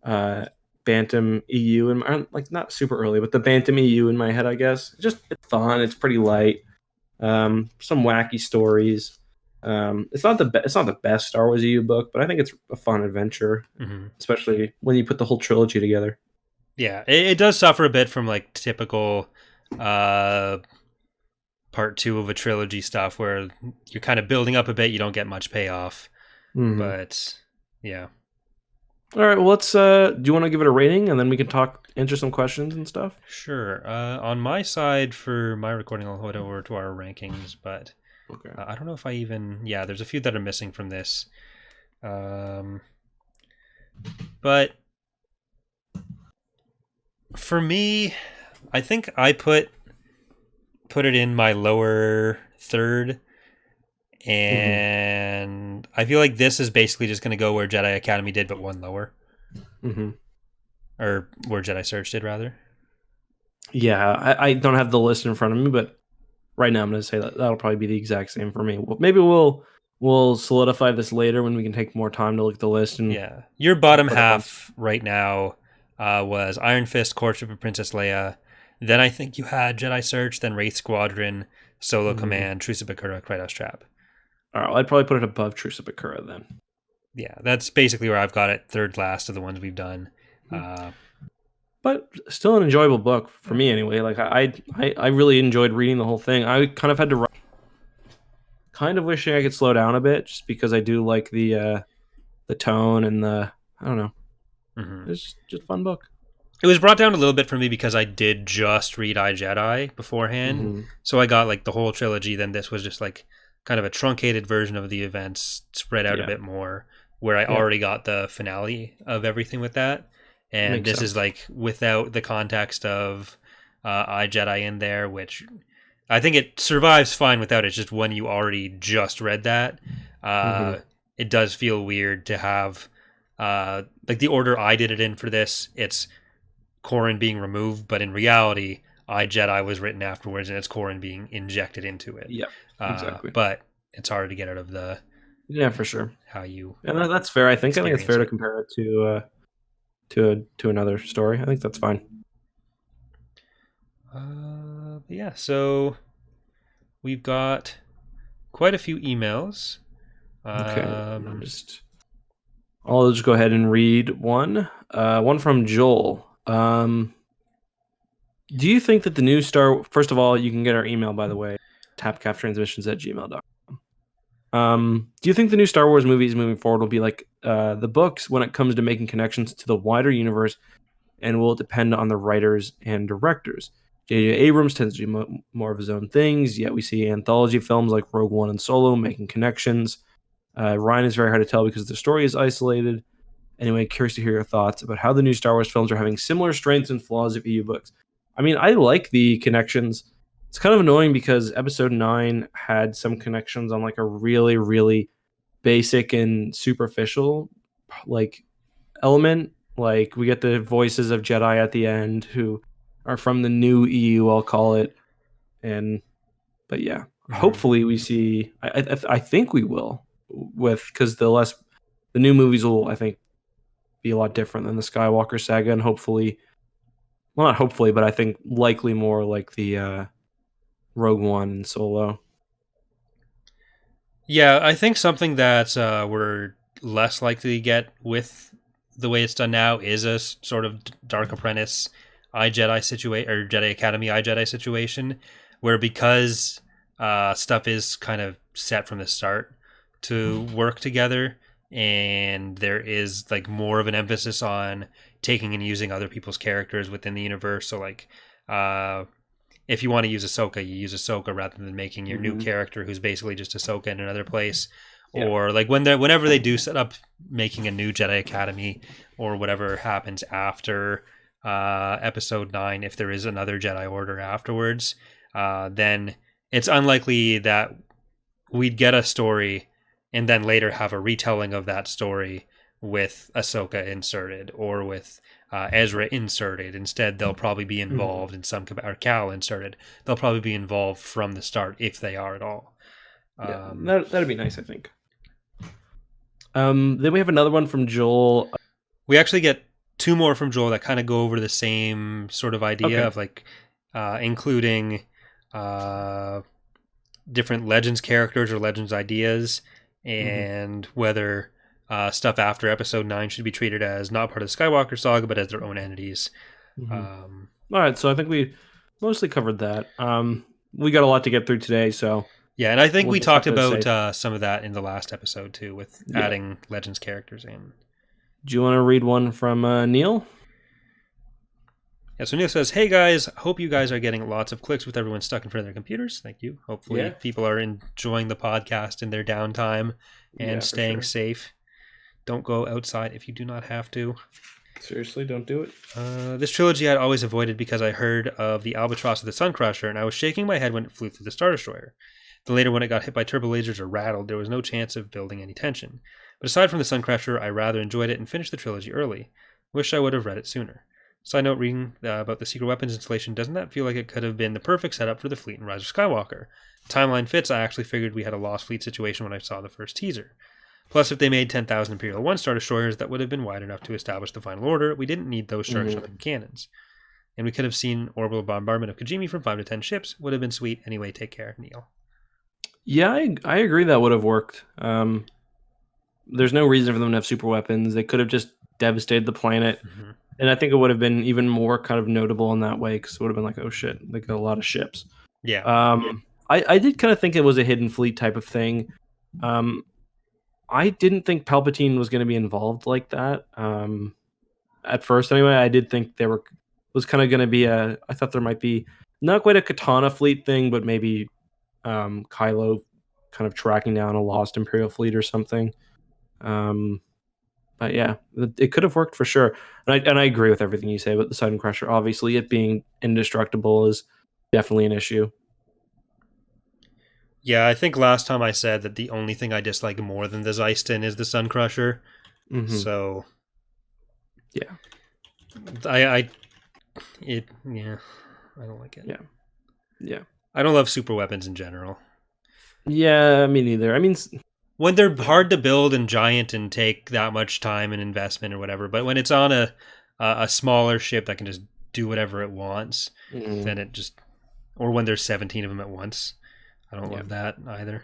Speaker 1: Bantam EU, and like not super early, but the Bantam EU in my head, I guess. It's fun. It's pretty light. Some wacky stories. It's not the best Star Wars EU book, but I think it's a fun adventure, especially when you put the whole trilogy together.
Speaker 2: Yeah, it does suffer a bit from like typical part 2 of a trilogy stuff where you're kind of building up a bit, you don't get much payoff. But yeah. All
Speaker 1: right, well, let's do you want to give it a rating and then we can answer some questions and stuff?
Speaker 2: Sure. On my side for my recording, I'll head over to our rankings, but
Speaker 1: okay.
Speaker 2: I don't know if I even there's a few that are missing from this. But for me, I think I put it in my lower third, and I feel like this is basically just going to go where Jedi Academy did, but one lower. Or where Jedi Search did, rather.
Speaker 1: Yeah, I don't have the list in front of me, but right now I'm going to say that'll probably be the exact same for me. Well, maybe we'll solidify this later when we can take more time to look at the list. And
Speaker 2: your bottom half right now was Iron Fist, Courtship of Princess Leia. Then I think you had Jedi Search, then Wraith Squadron, Solo Command, Truce of Bakura, Krytos Trap.
Speaker 1: All right, well, I'd probably put it above Truce of Bakura then.
Speaker 2: Yeah, that's basically where I've got it, third last of the ones we've done.
Speaker 1: But still an enjoyable book for me anyway. Like I really enjoyed reading the whole thing. I kind of had to kind of wishing I could slow down a bit just because I do like the tone and I don't know. It's just a fun book.
Speaker 2: It was brought down a little bit for me because I did just read iJedi beforehand. So I got like the whole trilogy. Then this was just like kind of a truncated version of the events spread out a bit more, where I already got the finale of everything with that. And this is like without the context of iJedi in there, which I think it survives fine without it. It's just when you already just read that, it does feel weird to have like the order I did it in for this. It's Corran being removed, but in reality, iJedi was written afterwards, and it's Corran being injected into it.
Speaker 1: Yeah, exactly.
Speaker 2: But it's hard to get out of the
Speaker 1: for sure
Speaker 2: how you.
Speaker 1: And that's fair. I think it's fair to compare it to another story. I think that's fine.
Speaker 2: So we've got quite a few emails.
Speaker 1: Okay, I'm just I'll just go ahead and read one. One from Joel. Do you think that the new Star... First of all, you can get our email, by the way, tapcaftransmissions@gmail.com. Do you think the new Star Wars movies moving forward will be like the books when it comes to making connections to the wider universe, and will it depend on the writers and directors? J.J. Abrams tends to do more of his own things, yet we see anthology films like Rogue One and Solo making connections. Ryan is very hard to tell because the story is isolated. Anyway, curious to hear your thoughts about how the new Star Wars films are having similar strengths and flaws of EU books. I mean, I like the connections. It's kind of annoying because Episode 9 had some connections on like a really, really basic and superficial like element. Like we get the voices of Jedi at the end who are from the new EU, I'll call it. But yeah, hopefully we see. I think we will because the new movies will, I think, be a lot different than the Skywalker saga, and hopefully, well, not hopefully, but I think likely more like the Rogue One and Solo.
Speaker 2: Yeah, I think something that we're less likely to get with the way it's done now is a sort of Dark Apprentice iJedi situation, or Jedi Academy iJedi situation, where because stuff is kind of set from the start to work together, and there is like more of an emphasis on taking and using other people's characters within the universe. So like if you want to use Ahsoka, you use Ahsoka rather than making your new character who's basically just Ahsoka in another place. Yeah. Or like whenever they do set up making a new Jedi Academy or whatever happens after Episode 9, if there is another Jedi Order afterwards, then it's unlikely that we'd get a story and then later have a retelling of that story with Ahsoka inserted or with Ezra inserted. Instead, they'll probably be involved in some, or Cal inserted. They'll probably be involved from the start if they are at all.
Speaker 1: Yeah, that'd be nice, I think. Then we have another one from Joel.
Speaker 2: We actually get two more from Joel that kind of go over the same sort of idea of like including different Legends characters or Legends ideas, and whether stuff after Episode 9 should be treated as not part of the Skywalker saga, but as their own entities.
Speaker 1: All right, so I think we mostly covered that. We got a lot to get through today, so...
Speaker 2: Yeah, and I think we talked about some of that in the last episode, too, with adding Legends characters in.
Speaker 1: Do you want to read one from Neil?
Speaker 2: Yeah, so Neil says, "Hey guys, hope you guys are getting lots of clicks with everyone stuck in front of their computers. Thank you. Hopefully people are enjoying the podcast in their downtime and staying safe. Don't go outside if you do not have to.
Speaker 1: Seriously, don't do it.
Speaker 2: This trilogy I'd always avoided because I heard of the Albatross of the Sun Crusher, and I was shaking my head when it flew through the Star Destroyer. Then later when it got hit by turbo lasers or rattled, there was no chance of building any tension. But aside from the Sun Crusher, I rather enjoyed it and finished the trilogy early. Wish I would have read it sooner. Side note, reading about the secret weapons installation, doesn't that feel like it could have been the perfect setup for the fleet in Rise of Skywalker? The timeline fits. I actually figured we had a lost fleet situation when I saw the first teaser. Plus, if they made 10,000 Imperial 1 Star Destroyers, that would have been wide enough to establish the final order. We didn't need those shark-shoving cannons. And we could have seen orbital bombardment of Kijimi from 5 to 10 ships. Would have been sweet. Anyway, take care, Neil."
Speaker 1: Yeah, I agree that would have worked. There's no reason for them to have super weapons. They could have just devastated the planet. And I think it would have been even more kind of notable in that way because it would have been like, oh shit, they got a lot of ships.
Speaker 2: Yeah.
Speaker 1: I did kind of think it was a hidden fleet type of thing. I didn't think Palpatine was going to be involved like that. At first, anyway, I did think was kind of going to be I thought there might be not quite a Katana fleet thing, but maybe Kylo kind of tracking down a lost Imperial fleet or something. But yeah, it could have worked for sure. And I agree with everything you say about the Sun Crusher. Obviously, it being indestructible is definitely an issue.
Speaker 2: Yeah, I think last time I said that the only thing I dislike more than the Zeiston is the Sun Crusher. So,
Speaker 1: yeah,
Speaker 2: I don't like it.
Speaker 1: Yeah.
Speaker 2: I don't love super weapons in general.
Speaker 1: Yeah, me neither. I mean,
Speaker 2: when they're hard to build and giant and take that much time and investment or whatever, but when it's on a smaller ship that can just do whatever it wants, then it just, or when there's 17 of them at once, I don't love that either.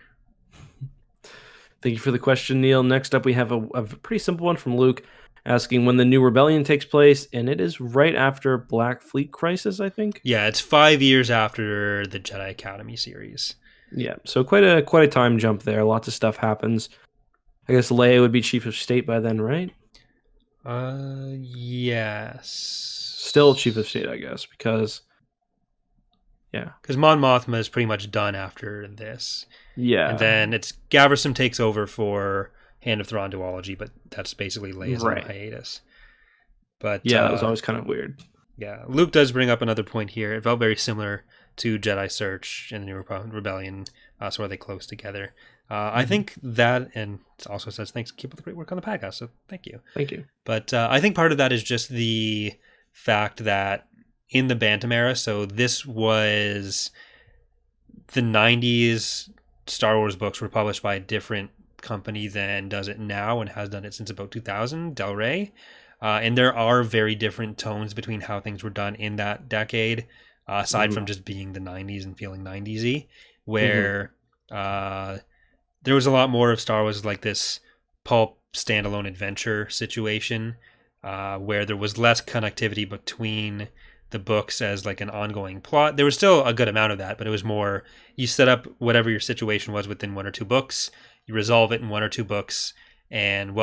Speaker 1: Thank you for the question, Neil. Next up, we have a pretty simple one from Luke asking when the new rebellion takes place, and it is right after Black Fleet Crisis, I think.
Speaker 2: Yeah, it's 5 years after the Jedi Academy series.
Speaker 1: Yeah, so quite a time jump there. Lots of stuff happens. I guess Leia would be chief of state by then, right?
Speaker 2: Yes.
Speaker 1: Still chief of state, I guess, because
Speaker 2: Mon Mothma is pretty much done after this.
Speaker 1: Yeah.
Speaker 2: And then it's Gaversum takes over for Hand of Thrawn duology, but that's basically Leia's on hiatus. But
Speaker 1: yeah, that was always kind of weird.
Speaker 2: Yeah, Luke does bring up another point here. It felt very similar to Jedi Search and the New Rebellion, so are they close together? I think that, and it also says thanks, keep up the great work on the podcast, so thank you.
Speaker 1: Thank you.
Speaker 2: But I think part of that is just the fact that in the Bantam era, so this was the 90s, Star Wars books were published by a different company than does it now and has done it since about 2000, Del Rey. And there are very different tones between how things were done in that decade, aside from just being the 90s and feeling 90s-y, where there was a lot more of Star Wars like this pulp standalone adventure situation, where there was less connectivity between the books as like an ongoing plot. There was still a good amount of that, but it was more you set up whatever your situation was within one or two books, you resolve it in one or two books, and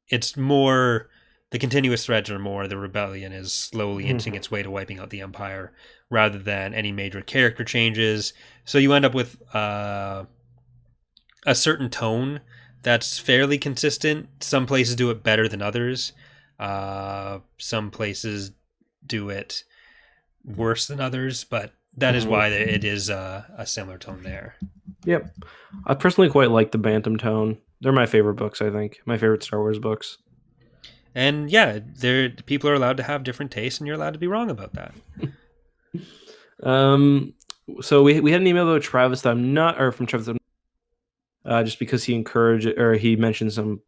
Speaker 2: it's more the continuous threads are more the rebellion is slowly inching its way to wiping out the Empire rather than any major character changes. So you end up with a certain tone that's fairly consistent. Some places do it better than others. Some places do it worse than others, but that is why it is a similar tone there.
Speaker 1: Yep. I personally quite like the Bantam tone. They're my favorite books, I think. My favorite Star Wars books.
Speaker 2: And yeah, people are allowed to have different tastes, and you're allowed to be wrong about that.
Speaker 1: So we had an email about Travis that I'm not, or from Travis, just because he encouraged or he mentioned some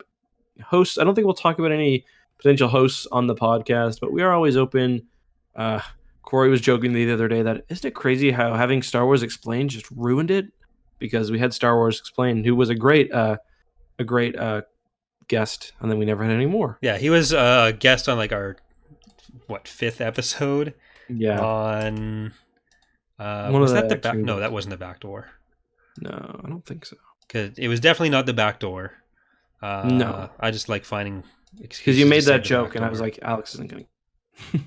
Speaker 1: hosts. I don't think we'll talk about any potential hosts on the podcast, but we are always open. Corey was joking the other day that isn't it crazy how having Star Wars Explained just ruined it, because we had Star Wars Explained, who was a great guest, and then we never had any more.
Speaker 2: Yeah, he was a guest on like our 5th episode.
Speaker 1: Yeah.
Speaker 2: On was that the back? No, that wasn't the back door.
Speaker 1: No, I don't think so.
Speaker 2: Because it was definitely not the back door.
Speaker 1: No,
Speaker 2: I just like finding excuses.
Speaker 1: Because you made that joke, and I was like, Alex isn't going to.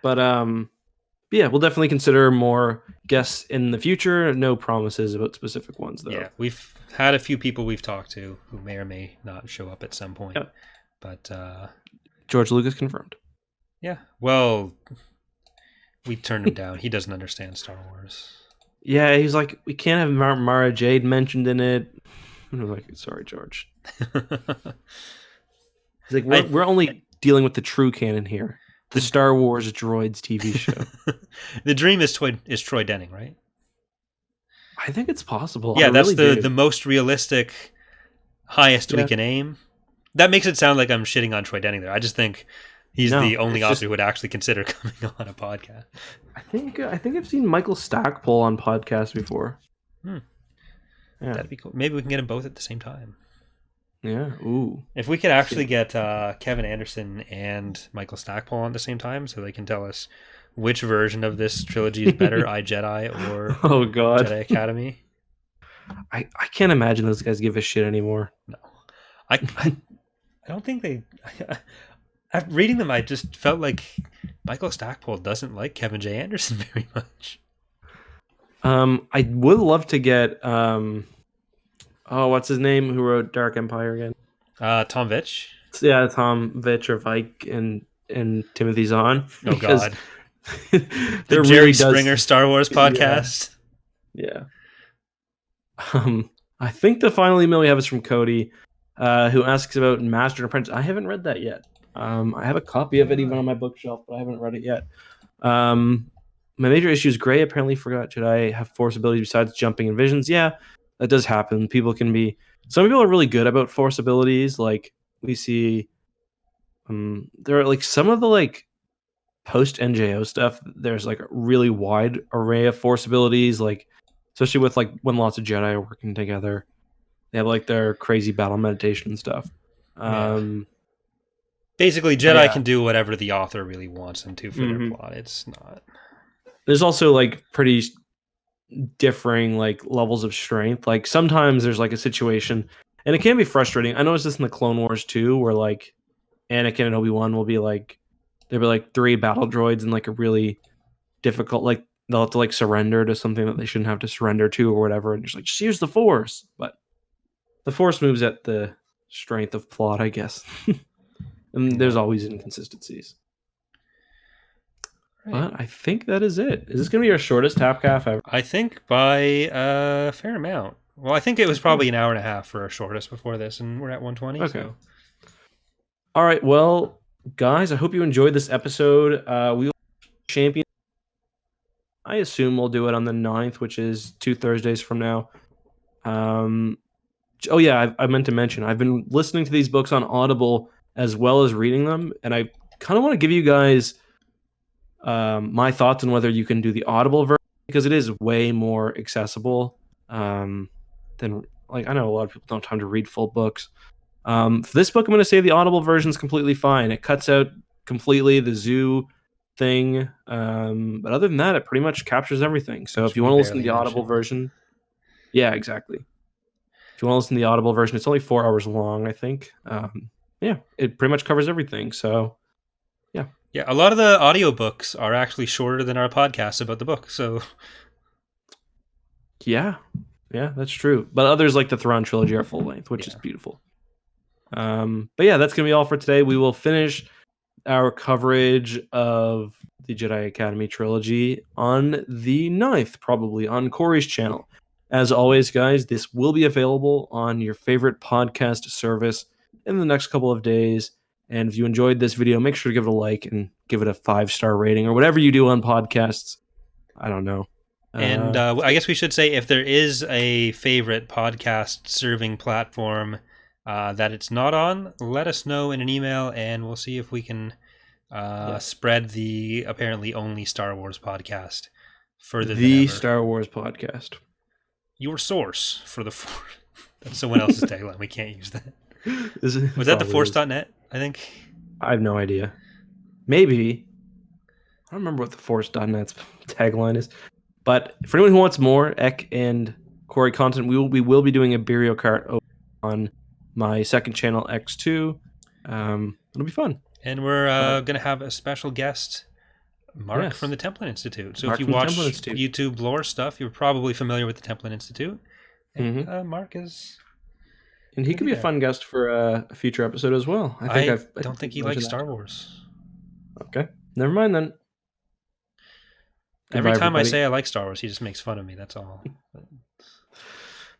Speaker 1: But yeah, we'll definitely consider more guests in the future. No promises about specific ones, though.
Speaker 2: Yeah, we've had a few people we've talked to who may or may not show up at some point. Yep. But
Speaker 1: George Lucas confirmed.
Speaker 2: Yeah, well, we turned him down. He doesn't understand Star Wars.
Speaker 1: Yeah, he's like, we can't have Mara Jade mentioned in it. And I'm like, sorry, George. He's like, we're only dealing with the true canon here. The Star Wars Droids TV show.
Speaker 2: The dream is Troy Denning, right?
Speaker 1: I think it's possible.
Speaker 2: Yeah, that's the most realistic, highest we can aim. That makes it sound like I'm shitting on Troy Denning there. I just think he's the only author who would actually consider coming on a podcast.
Speaker 1: I think I've seen Michael Stackpole on podcasts before.
Speaker 2: Yeah. That'd be cool. Maybe we can get them both at the same time.
Speaker 1: Yeah. Ooh.
Speaker 2: If we could actually get Kevin Anderson and Michael Stackpole on at the same time, so they can tell us which version of this trilogy is better, I, Jedi or Jedi Academy.
Speaker 1: I can't imagine those guys give a shit anymore.
Speaker 2: No. I don't think they... After reading them, I just felt like Michael Stackpole doesn't like Kevin J. Anderson very much.
Speaker 1: I would love to get... what's his name? Who wrote Dark Empire again?
Speaker 2: Tom Vitch.
Speaker 1: Yeah, Tom Vitch or Vike and Timothy Zahn.
Speaker 2: Oh God, the Jerry Springer Star Wars podcast.
Speaker 1: Yeah. I think the final email we have is from Cody, who asks about Master and Apprentice. I haven't read that yet. I have a copy of it even on my bookshelf, but I haven't read it yet. My major issue is Gray apparently forgot Jedi have Force abilities besides jumping and visions. Yeah. That does happen. Some people are really good about Force abilities. Like we see, there are like some of the like post NJO stuff. There's like a really wide array of Force abilities. Like especially with like when lots of Jedi are working together. They have like their crazy battle meditation and stuff.
Speaker 2: Basically, Jedi can do whatever the author really wants them to for their plot. It's not.
Speaker 1: There's also like pretty differing like levels of strength. Like sometimes there's like a situation, and it can be frustrating. I noticed this in the Clone Wars too, where like Anakin and Obi-Wan will be like, there'll be like 3 battle droids in like a really difficult, like they'll have to like surrender to something that they shouldn't have to surrender to or whatever, and just use the Force. But the Force moves at the strength of plot, I guess. And there's always inconsistencies. Right. But I think that is it. Is this going to be our shortest Tapcaf ever?
Speaker 2: I think by a fair amount. Well, I think it was probably an hour and a half for our shortest before this, and we're at 120. Okay. So.
Speaker 1: All right. Well, guys, I hope you enjoyed this episode. We will champion. I assume we'll do it on the 9th, which is 2 Thursdays from now. Oh yeah, I meant to mention, I've been listening to these books on Audible as well as reading them, and I kind of want to give you guys my thoughts on whether you can do the Audible version, because it is way more accessible than, like, I know a lot of people don't have time to read full books. For this book, I'm going to say the Audible version is completely fine. It cuts out completely the zoo thing, but other than that, it pretty much captures everything. So if you want to listen to the Audible version, yeah, exactly. If you want to listen to the Audible version, it's only 4 hours long, I think. Yeah, it pretty much covers everything. So, yeah.
Speaker 2: Yeah, a lot of the audiobooks are actually shorter than our podcasts about the book. So,
Speaker 1: yeah, that's true. But others like the Thrawn trilogy are full length, which is beautiful. But yeah, that's going to be all for today. We will finish our coverage of the Jedi Academy Trilogy on the 9th, probably on Corey's channel. As always, guys, this will be available on your favorite podcast service in the next couple of days. And if you enjoyed this video, make sure to give it a like and give it a 5-star rating or whatever you do on podcasts. I don't know.
Speaker 2: And I guess we should say, if there is a favorite podcast serving platform that it's not on, let us know in an email, and we'll see if we can spread the apparently only Star Wars podcast further than ever.
Speaker 1: The Star Wars podcast.
Speaker 2: Your source for the Force. That's someone else's tagline. We can't use that. Was that the Force.net, I think?
Speaker 1: I have no idea. Maybe. I don't remember what the Force.net's tagline is. But for anyone who wants more Eck and Corey content, we will be doing a Burial Cart on my second channel, X2. It'll be fun.
Speaker 2: And we're going to have a special guest, Mark from the Templin Institute. So Mark, if you watch YouTube lore stuff, you're probably familiar with the Templin Institute. And Mark is...
Speaker 1: And he could be a fun guest for a future episode as well.
Speaker 2: I don't think he likes Star Wars.
Speaker 1: Okay. Never mind then.
Speaker 2: Every time I say I like Star Wars, he just makes fun of me. That's all. But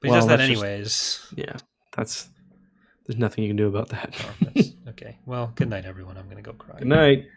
Speaker 2: he does that anyways.
Speaker 1: There's nothing you can do about that.
Speaker 2: Okay. Well, good night, everyone. I'm going to go cry.
Speaker 1: Good night.